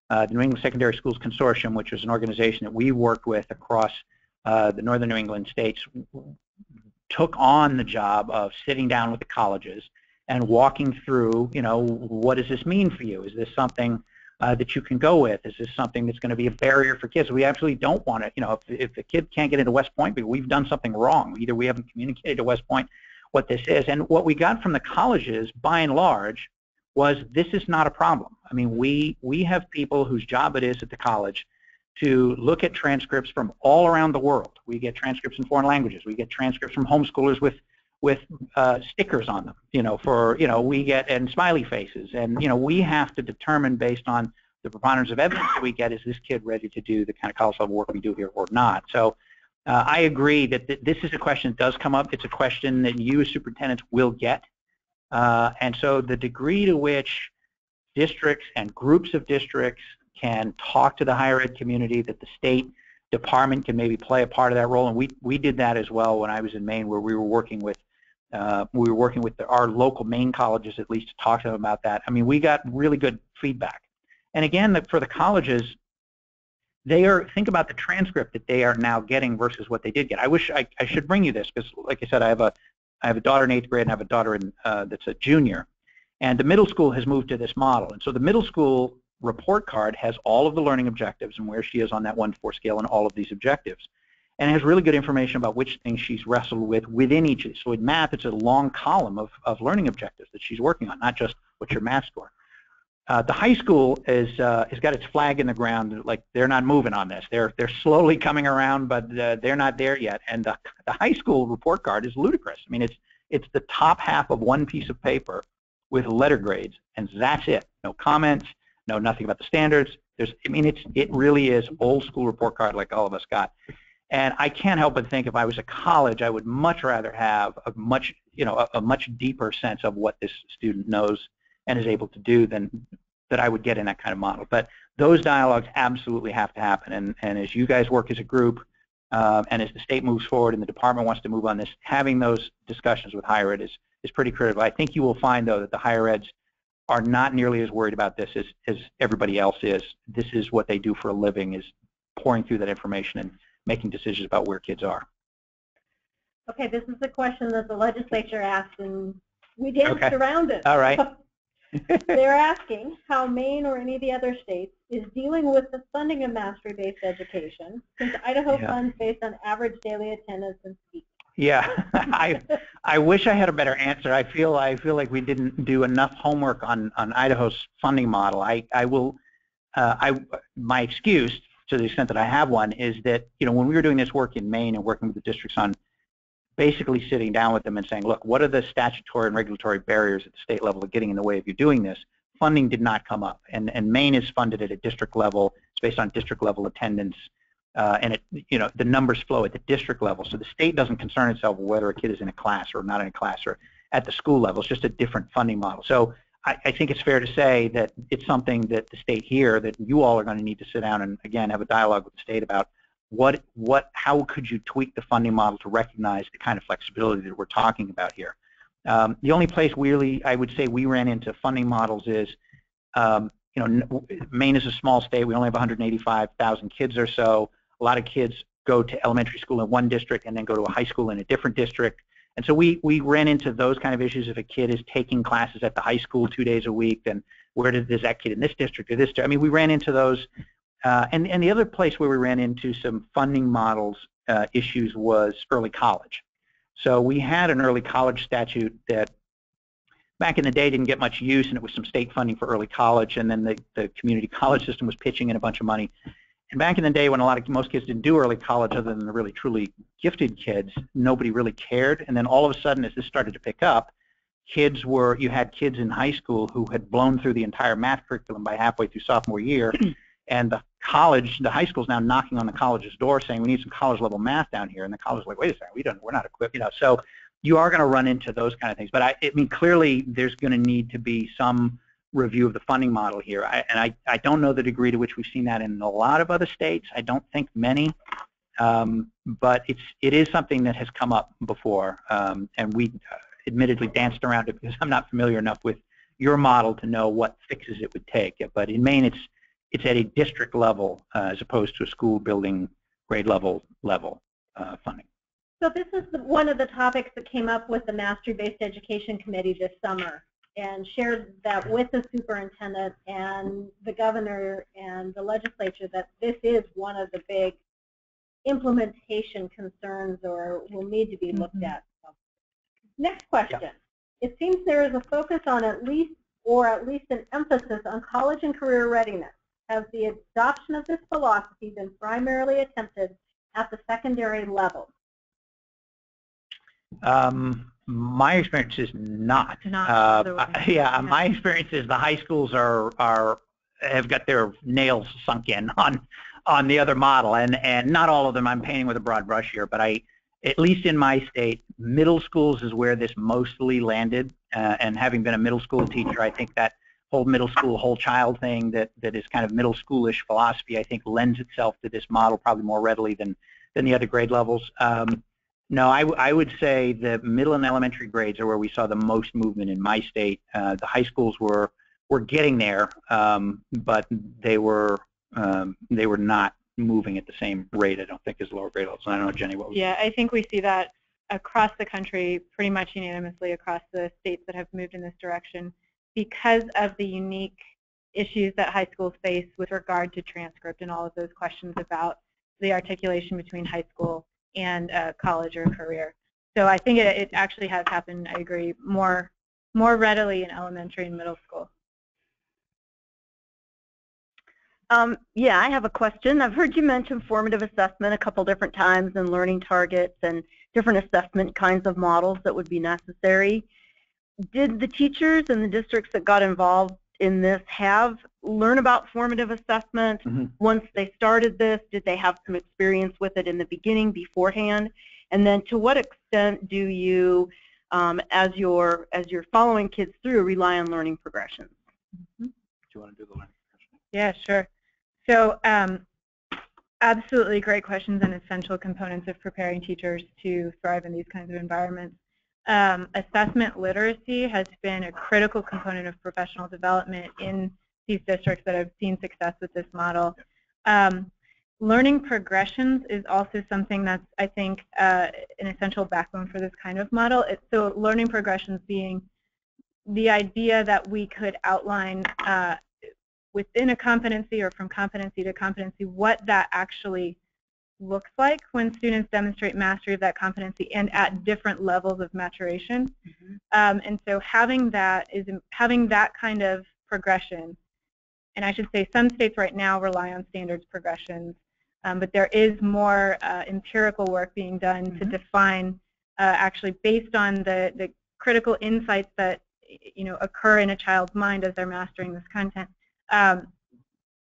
the New England Secondary Schools Consortium, which was an organization that we worked with across the northern New England states, took on the job of sitting down with the colleges and walking through, what does this mean for you? Is this something that you can go with? Is this something that's going to be a barrier for kids? We absolutely don't want it. If a kid can't get into West Point, but we've done something wrong. Either we haven't communicated to West Point what this is. And what we got from the colleges, by and large, was this is not a problem. I mean, we have people whose job it is at the college to look at transcripts from all around the world. We get transcripts in foreign languages. We get transcripts from homeschoolers with stickers on them, we get, and smiley faces. And, we have to determine based on the preponderance of evidence that we get, is this kid ready to do the kind of college level work we do here or not? So I agree that this is a question that does come up. It's a question that you as superintendents will get. And so the degree to which districts and groups of districts can talk to the higher ed community, that the state department can maybe play a part of that role, and we did that as well when I was in Maine, where we were working with our local Maine colleges, at least, to talk to them about that. I mean, we got really good feedback. And again, for the colleges, think about the transcript that they are now getting versus what they did get. I wish I should bring you this, because, like I said, I have a daughter in 8th grade and I have a daughter that's a junior, and the middle school has moved to this model. And so the middle school report card has all of the learning objectives and where she is on that 1 to 4 scale and all of these objectives. And it has really good information about which things she's wrestled with within each. So in math, it's a long column of learning objectives that she's working on, not just what's your math score. The high school has got its flag in the ground, like they're not moving on this. They're slowly coming around, but they're not there yet. And the high school report card is ludicrous. I mean, it's the top half of one piece of paper with letter grades, and that's it. No comments, nothing about the standards. It really is old school report card like all of us got. And I can't help but think if I was a college, I would much rather have a much deeper sense of what this student knows and is able to do than that I would get in that kind of model. But those dialogues absolutely have to happen. And as you guys work as a group, and as the state moves forward and the department wants to move on this, having those discussions with higher ed is pretty critical. I think you will find, though, that the higher eds are not nearly as worried about this as everybody else is. This is what they do for a living, is pouring through that information and making decisions about where kids are. Okay, this is the question that the legislature asked, and we danced around it. All right. They're asking how Maine or any of the other states is dealing with the funding of mastery-based education, since Idaho funds based on average daily attendance and speaking. Yeah, I wish I had a better answer. I feel like we didn't do enough homework on Idaho's funding model. My excuse, to the extent that I have one, is that when we were doing this work in Maine and working with the districts on basically sitting down with them and saying, look, what are the statutory and regulatory barriers at the state level of getting in the way of you doing this? Funding did not come up, and Maine is funded at a district level. It's based on district level attendance. And the numbers flow at the district level, so the state doesn't concern itself with whether a kid is in a class or not in a class or at the school level. It's just a different funding model. So I think it's fair to say that it's something that the state here, that you all are going to need to sit down and again have a dialogue with the state about how could you tweak the funding model to recognize the kind of flexibility that we're talking about here. The only place really I would say we ran into funding models is Maine is a small state. We only have 185,000 kids or so. A lot of kids go to elementary school in one district and then go to a high school in a different district. And so we ran into those kind of issues. If a kid is taking classes at the high school 2 days a week, then where does that kid in this district or this district? I mean, we ran into those. And the other place where we ran into some funding models issues was early college. So we had an early college statute that back in the day didn't get much use, and it was some state funding for early college, and then the community college system was pitching in a bunch of money. And back in the day when most kids didn't do early college other than the really truly gifted kids, nobody really cared. And then all of a sudden, as this started to pick up, you had kids in high school who had blown through the entire math curriculum by halfway through sophomore year, and the high school's now knocking on the college's door saying, we need some college level math down here. And the college is like, wait a second, we're not equipped, So you are going to run into those kind of things. But I mean, clearly there's going to need to be some review of the funding model here. I don't know the degree to which we've seen that in a lot of other states. I don't think many, but it is something that has come up before, and we admittedly danced around it because I'm not familiar enough with your model to know what fixes it would take. But in Maine, it's at a district level as opposed to a school building grade level funding. So this is one of the topics that came up with the Mastery-Based Education Committee this summer, and shared that with the superintendent and the governor and the legislature, that this is one of the big implementation concerns or will need to be looked at. So, next question. Yeah. It seems there is a focus on at least an emphasis on college and career readiness. Has the adoption of this philosophy been primarily attempted at the secondary level? My experience is not. Yeah, my experience is the high schools have got their nails sunk in on the other model, and not all of them. I'm painting with a broad brush here, but at least in my state, middle schools is where this mostly landed. And having been a middle school teacher, I think that whole middle school, whole child thing that is kind of middle schoolish philosophy, I think lends itself to this model probably more readily than the other grade levels. No, I would say the middle and elementary grades are where we saw the most movement in my state. The high schools were getting there, but they were not moving at the same rate, I don't think, as lower grade levels. I don't know, Jenny, what was Yeah, I think we see that across the country, pretty much unanimously across the states that have moved in this direction, because of the unique issues that high schools face with regard to transcript and all of those questions about the articulation between high school and college or career. So I think it actually has happened, I agree, more readily in elementary and middle school. Yeah, I have a question. I've heard you mention formative assessment a couple different times and learning targets and different assessment kinds of models that would be necessary. Did the teachers and the districts that got involved in this learn about formative assessment once they started this? Did they have some experience with it in the beginning beforehand? And then to what extent do you, as you're following kids through, rely on learning progressions? Do you want to do the learning progression? Yeah, sure. So absolutely great questions and essential components of preparing teachers to thrive in these kinds of environments. Assessment literacy has been a critical component of professional development in these districts that have seen success with this model. Learning progressions is also something that's, I think, an essential backbone for this kind of model. So learning progressions being the idea that we could outline within a competency or from competency to competency what that actually looks like when students demonstrate mastery of that competency and at different levels of maturation. And so having that kind of progression, and I should say some states right now rely on standards progressions, but there is more empirical work being done to define actually based on the critical insights that occur in a child's mind as they're mastering this content.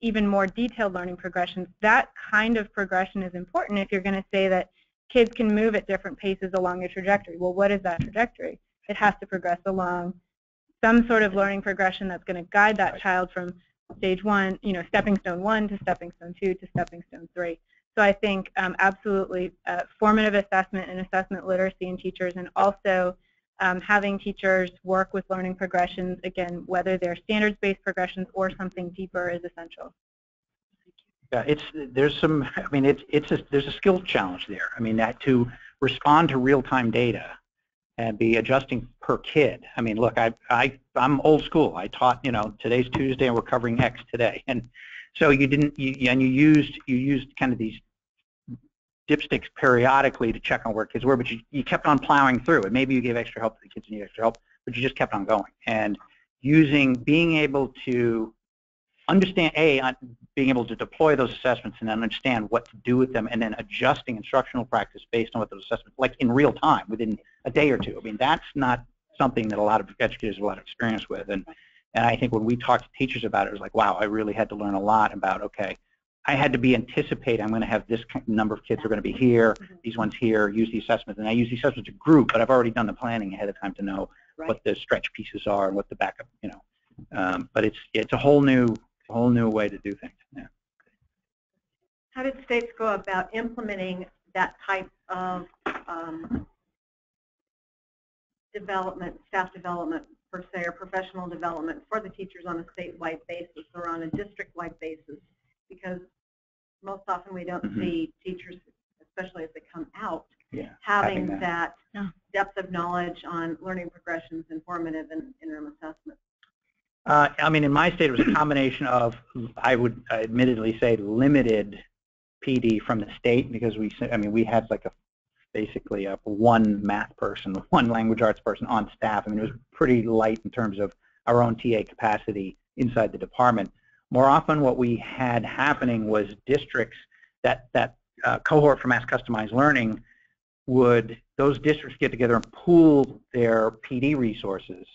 Even more detailed learning progressions. That kind of progression is important if you're going to say that kids can move at different paces along a trajectory. Well, what is that trajectory? It has to progress along some sort of learning progression that's going to guide that child from stage 1, stepping stone 1 to stepping stone 2 to stepping stone 3. So I think absolutely formative assessment and assessment literacy in teachers, and also having teachers work with learning progressions, again, whether they're standards-based progressions or something deeper, is essential. Yeah, there's a skill challenge there. I mean, that to respond to real-time data and be adjusting per kid. I mean, look, I'm old school. I taught, today's Tuesday and we're covering X today, and so you used kind of these dipsticks periodically to check on where kids were, but you kept on plowing through it. Maybe you gave extra help to the kids who need extra help, but you just kept on going. And being able to understand, being able to deploy those assessments and then understand what to do with them, and then adjusting instructional practice based on what those assessments, like in real time, within a day or two. I mean, that's not something that a lot of educators have a lot of experience with. And I think when we talked to teachers about it, it was like, wow, I really had to learn a lot about, okay, I had to be anticipating I'm going to have this number of kids are going to be here, these ones here, use the assessments, and I use the assessments to group, but I've already done the planning ahead of time to know what the stretch pieces are and what the backup, but it's a whole new way to do things. Yeah. How did states go about implementing that type of development, staff development per se, or professional development for the teachers on a statewide basis or on a district-wide basis? Because most often we don't see teachers, especially as they come out, having that depth of knowledge on learning progressions, informative and interim assessment. I mean, in my state, it was a combination of, I would admittedly say, limited PD from the state, because we had like basically one math person, one language arts person on staff. I mean, it was pretty light in terms of our own TA capacity inside the department. More often what we had happening was districts, that cohort for mass customized learning, those districts get together and pool their PD resources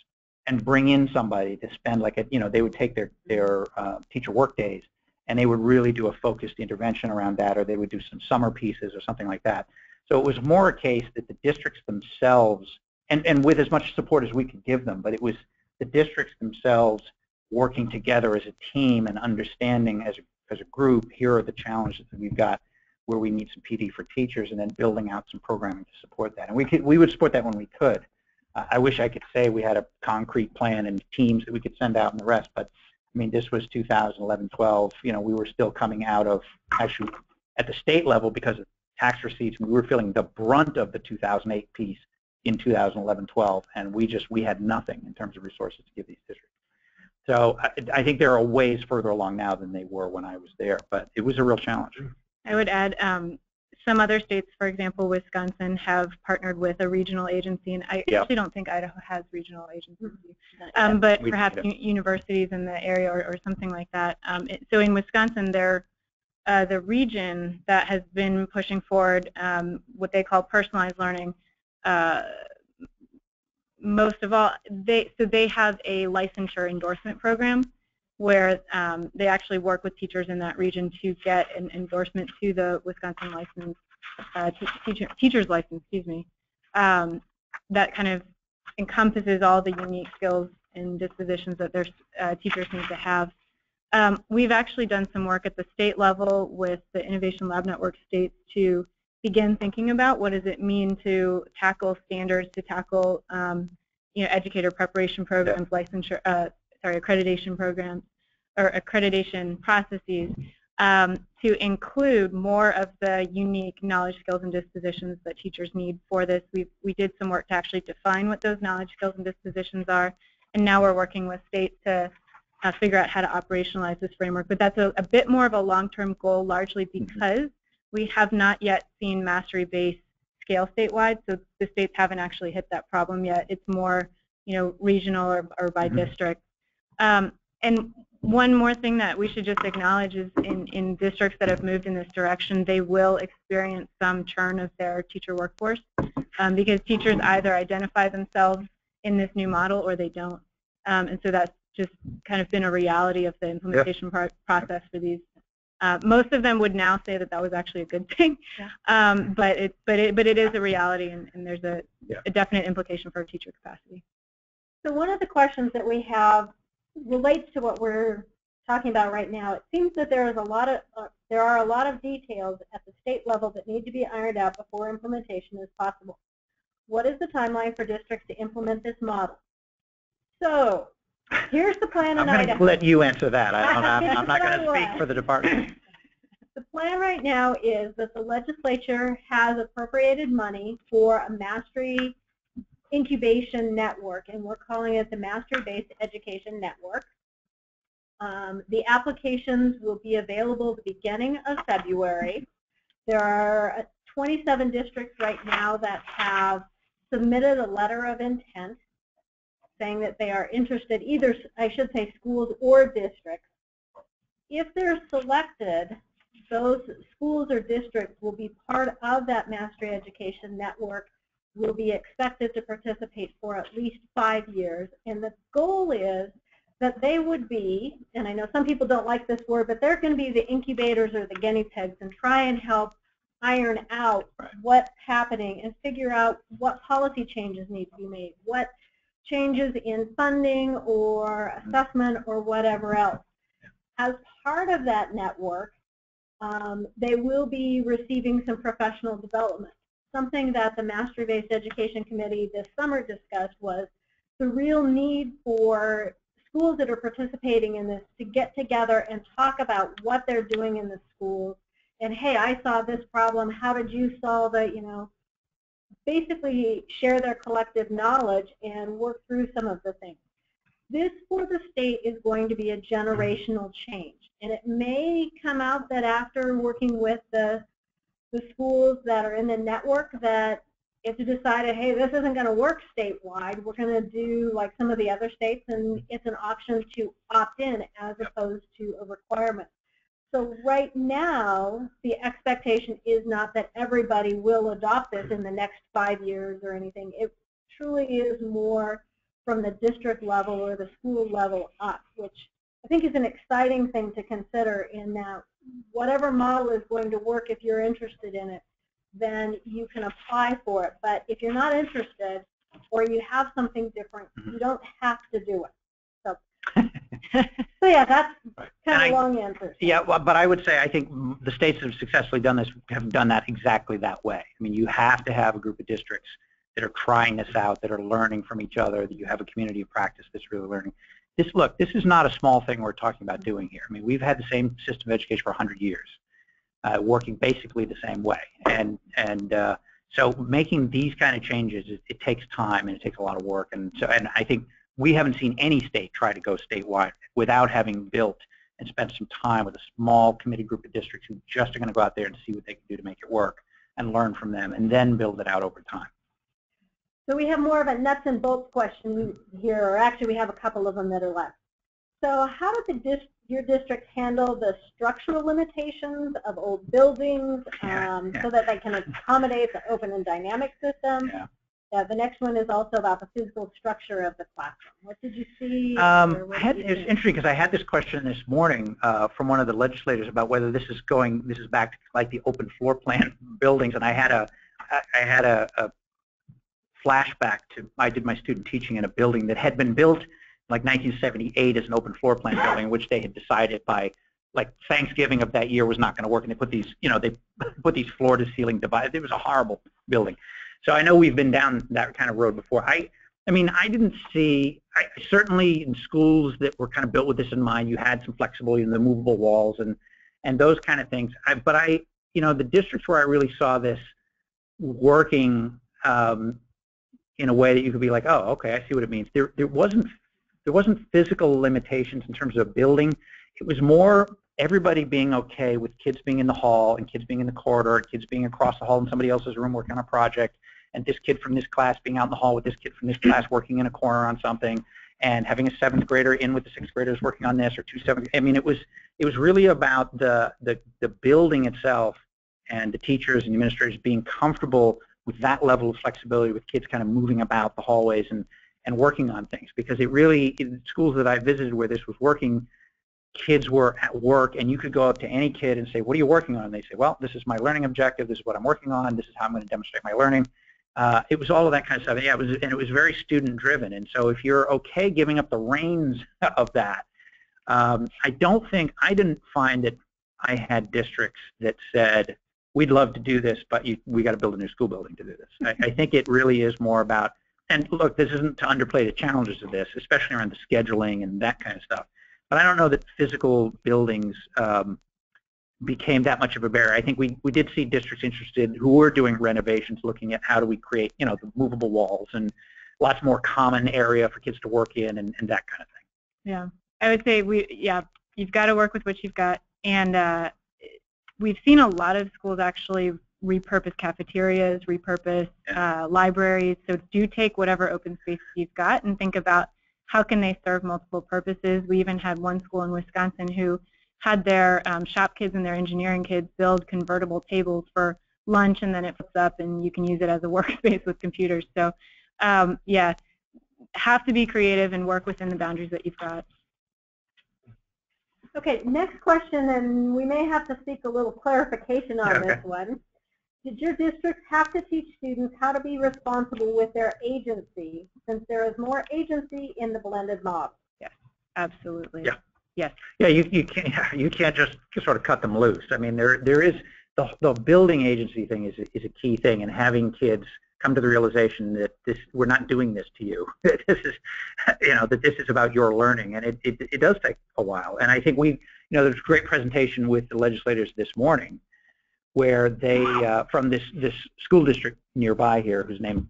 and bring in somebody to spend they would take their teacher work days and they would really do a focused intervention around that, or they would do some summer pieces or something like that. So it was more a case that the districts themselves, and with as much support as we could give them, but it was the districts themselves working together as a team and understanding as a group, here are the challenges that we've got where we need some PD for teachers, and then building out some programming to support that. And we would support that when we could. I wish I could say we had a concrete plan and teams that we could send out and the rest, but I mean, this was 2011, 12. We were still coming out of, actually, at the state level, because of tax receipts, we were feeling the brunt of the 2008 piece in 2011, 12, and we had nothing in terms of resources to give these districts. So I think they're a ways further along now than they were when I was there, but it was a real challenge. I would add some other states, for example, Wisconsin, have partnered with a regional agency, and I actually don't think Idaho has regional agencies, but perhaps universities in the area or something like that. So in Wisconsin, they're the region that has been pushing forward what they call personalized learning. Most of all, they have a licensure endorsement program where they actually work with teachers in that region to get an endorsement to the Wisconsin license, teacher's license, excuse me. That kind of encompasses all the unique skills and dispositions that their teachers need to have. We've actually done some work at the state level with the Innovation Lab Network states to begin thinking about what does it mean to tackle standards, to tackle educator preparation programs, licensure, accreditation programs, or accreditation processes, to include more of the unique knowledge, skills, and dispositions that teachers need for this. We did some work to actually define what those knowledge, skills, and dispositions are, and now we're working with states to figure out how to operationalize this framework. But that's a bit more of a long-term goal, largely because We have not yet seen mastery-based scale statewide, so the states haven't actually hit that problem yet. It's more, regional or by district. And one more thing that we should just acknowledge is in districts that have moved in this direction, they will experience some churn of their teacher workforce because teachers either identify themselves in this new model or they don't. And so that's just kind of been a reality of the implementation process for these. Most of them would now say that that was actually a good thing, but it is a reality, and there's a definite implication for teacher capacity. So one of the questions that we have relates to what we're talking about right now. It seems that there are a lot of details at the state level that need to be ironed out before implementation is possible. What is the timeline for districts to implement this model? So here's the plan in Idaho. I'm going to let you answer that. I'm not going to speak for the department. The plan right now is that the legislature has appropriated money for a mastery incubation network, and we're calling it the Mastery-Based Education Network. The applications will be available at the beginning of February. There are 27 districts right now that have submitted a letter of intent saying that they are interested, either, I should say, schools or districts. If they're selected, those schools or districts will be part of that Mastery Education Network, will be expected to participate for at least 5 years. And the goal is that they would be, and I know some people don't like this word, but they're going to be the incubators or the guinea pigs and try and help iron out what's happening and figure out what policy changes need to be made, what changes in funding or assessment or whatever else. As part of that network, they will be receiving some professional development. Something that the Mastery-Based Education Committee this summer discussed was the real need for schools that are participating in this to get together and talk about what they're doing in the schools. And hey, I saw this problem, how did you solve it? Basically share their collective knowledge and work through some of the things. This for the state is going to be a generational change. And it may come out that after working with the schools that are in the network that if you decided, hey, this isn't going to work statewide, we're going to do like some of the other states, and it's an option to opt in as opposed to a requirement. So right now, the expectation is not that everybody will adopt this in the next 5 years or anything. It truly is more from the district level or the school level up, which I think is an exciting thing to consider in that whatever model is going to work, if you're interested in it, then you can apply for it. But if you're not interested or you have something different, you don't have to do it. So yeah, that's kind of a long answer. Yeah, well, but I would say I think the states that have successfully done this have done that exactly that way. I mean, you have to have a group of districts that are trying this out, that are learning from each other, that you have a community of practice that's really learning. Look, this is not a small thing we're talking about doing here. I mean, we've had the same system of education for 100 years, working basically the same way. So making these kind of changes, it takes time and it takes a lot of work. And I think we haven't seen any state try to go statewide without having built and spent some time with a small committee group of districts who just are going to go out there and see what they can do to make it work and learn from them and then build it out over time. So we have more of a nuts and bolts question here, or actually we have a couple of them that are left. So how did your district handle the structural limitations of old buildings so that they can accommodate the open and dynamic system? The next one is also about the physical structure of the classroom. What did you see? It's interesting because I had this question this morning from one of the legislators about whether this is back to like the open floor plan buildings, and I had a flashback to I did my student teaching in a building that had been built like 1978 as an open floor plan building, which they had decided by like Thanksgiving of that year was not going to work, and they put these they put these floor to ceiling dividers. It was a horrible building. So I know we've been down that kind of road before. I mean, I didn't see, certainly in schools that were kind of built with this in mind, you had some flexibility in the movable walls and those kind of things. But the districts where I really saw this working in a way that you could be like, oh, okay, I see what it means. There wasn't physical limitations in terms of building. It was more everybody being okay with kids being in the hall and kids being in the corridor, kids being across the hall in somebody else's room working on a project, and this kid from this class being out in the hall with this kid from this class working in a corner on something, and having a 7th grader in with the 6th graders working on this, or 2 7th. I mean, it was really about the building itself and the teachers and the administrators being comfortable with that level of flexibility with kids kind of moving about the hallways and working on things. Because it really, in schools that I visited where this was working, kids were at work, and you could go up to any kid and say, what are you working on? And they say, well, this is my learning objective, this is what I'm working on, this is how I'm going to demonstrate my learning. It was all of that kind of stuff. Yeah, it was very student driven. And so if you're okay giving up the reins of that, I didn't find that I had districts that said, we'd love to do this, but we got to build a new school building to do this. I think it really is more about, and look, this isn't to underplay the challenges of this, especially around the scheduling and that kind of stuff. But I don't know that physical buildings became that much of a barrier. I think we did see districts interested who were doing renovations, looking at how do we create, the movable walls and lots more common area for kids to work in and that kind of thing. Yeah, I would say you've got to work with what you've got, and we've seen a lot of schools actually repurpose cafeterias, repurpose libraries. So do take whatever open space you've got and think about how can they serve multiple purposes. We even had one school in Wisconsin who had their shop kids and their engineering kids build convertible tables for lunch, and then it flips up and you can use it as a workspace with computers. So yeah, have to be creative and work within the boundaries that you've got. Okay, next question, and we may have to seek a little clarification on this one. Did your district have to teach students how to be responsible with their agency, since there is more agency in the blended model? Yes, absolutely. Yeah. Yes. Yeah, you can't just sort of cut them loose. I mean, there is the building agency thing is a key thing, and having kids come to the realization that we're not doing this to you. This is, that this is about your learning, and it does take a while. And I think there's a great presentation with the legislators this morning, where they from this school district nearby here, whose name,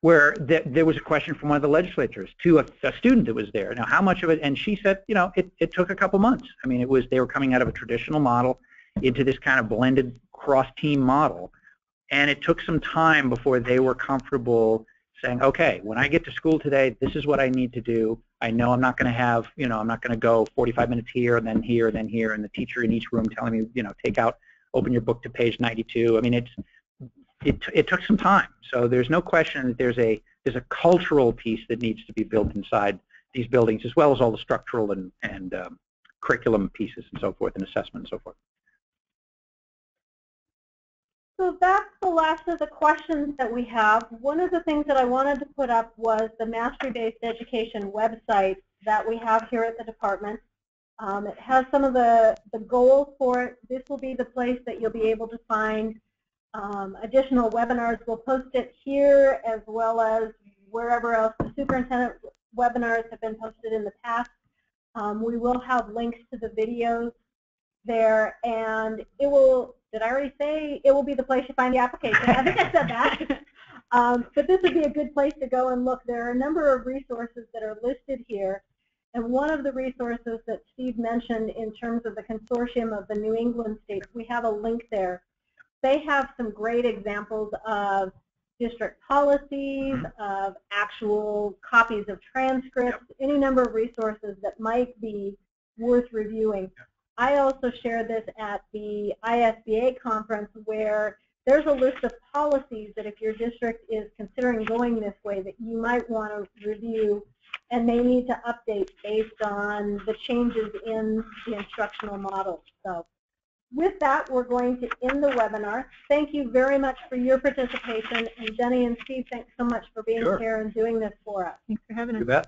where there was a question from one of the legislators to a student that was there. Now, how much of it? And she said, it took a couple months. I mean, they were coming out of a traditional model into this kind of blended cross-team model. And it took some time before they were comfortable saying, okay, when I get to school today, this is what I need to do. I know I'm not going to have, I'm not going to go 45 minutes here and then here and then here, and the teacher in each room telling me, open your book to page 92. I mean, it took some time. So there's no question that there's a cultural piece that needs to be built inside these buildings, as well as all the structural and curriculum pieces and so forth, and assessment and so forth. So that's the last of the questions that we have. One of the things that I wanted to put up was the Mastery-Based Education website that we have here at the department. It has some of the goals for it. This will be the place that you'll be able to find additional webinars. We'll post it here as well as wherever else the superintendent webinars have been posted in the past. We will have links to the videos there, and it will, did I already say it will be the place you find the application? I think I said that. But this would be a good place to go and look. There are a number of resources that are listed here, and one of the resources that Steve mentioned in terms of the consortium of the New England states, we have a link there. They have some great examples of district policies, of actual copies of transcripts, any number of resources that might be worth reviewing. I also shared this at the ISBA conference, where there's a list of policies that if your district is considering going this way that you might want to review, and they need to update based on the changes in the instructional model. So with that, we're going to end the webinar. Thank you very much for your participation. And Jenny and Steve, thanks so much for being here and doing this for us. Thanks for having us. You bet.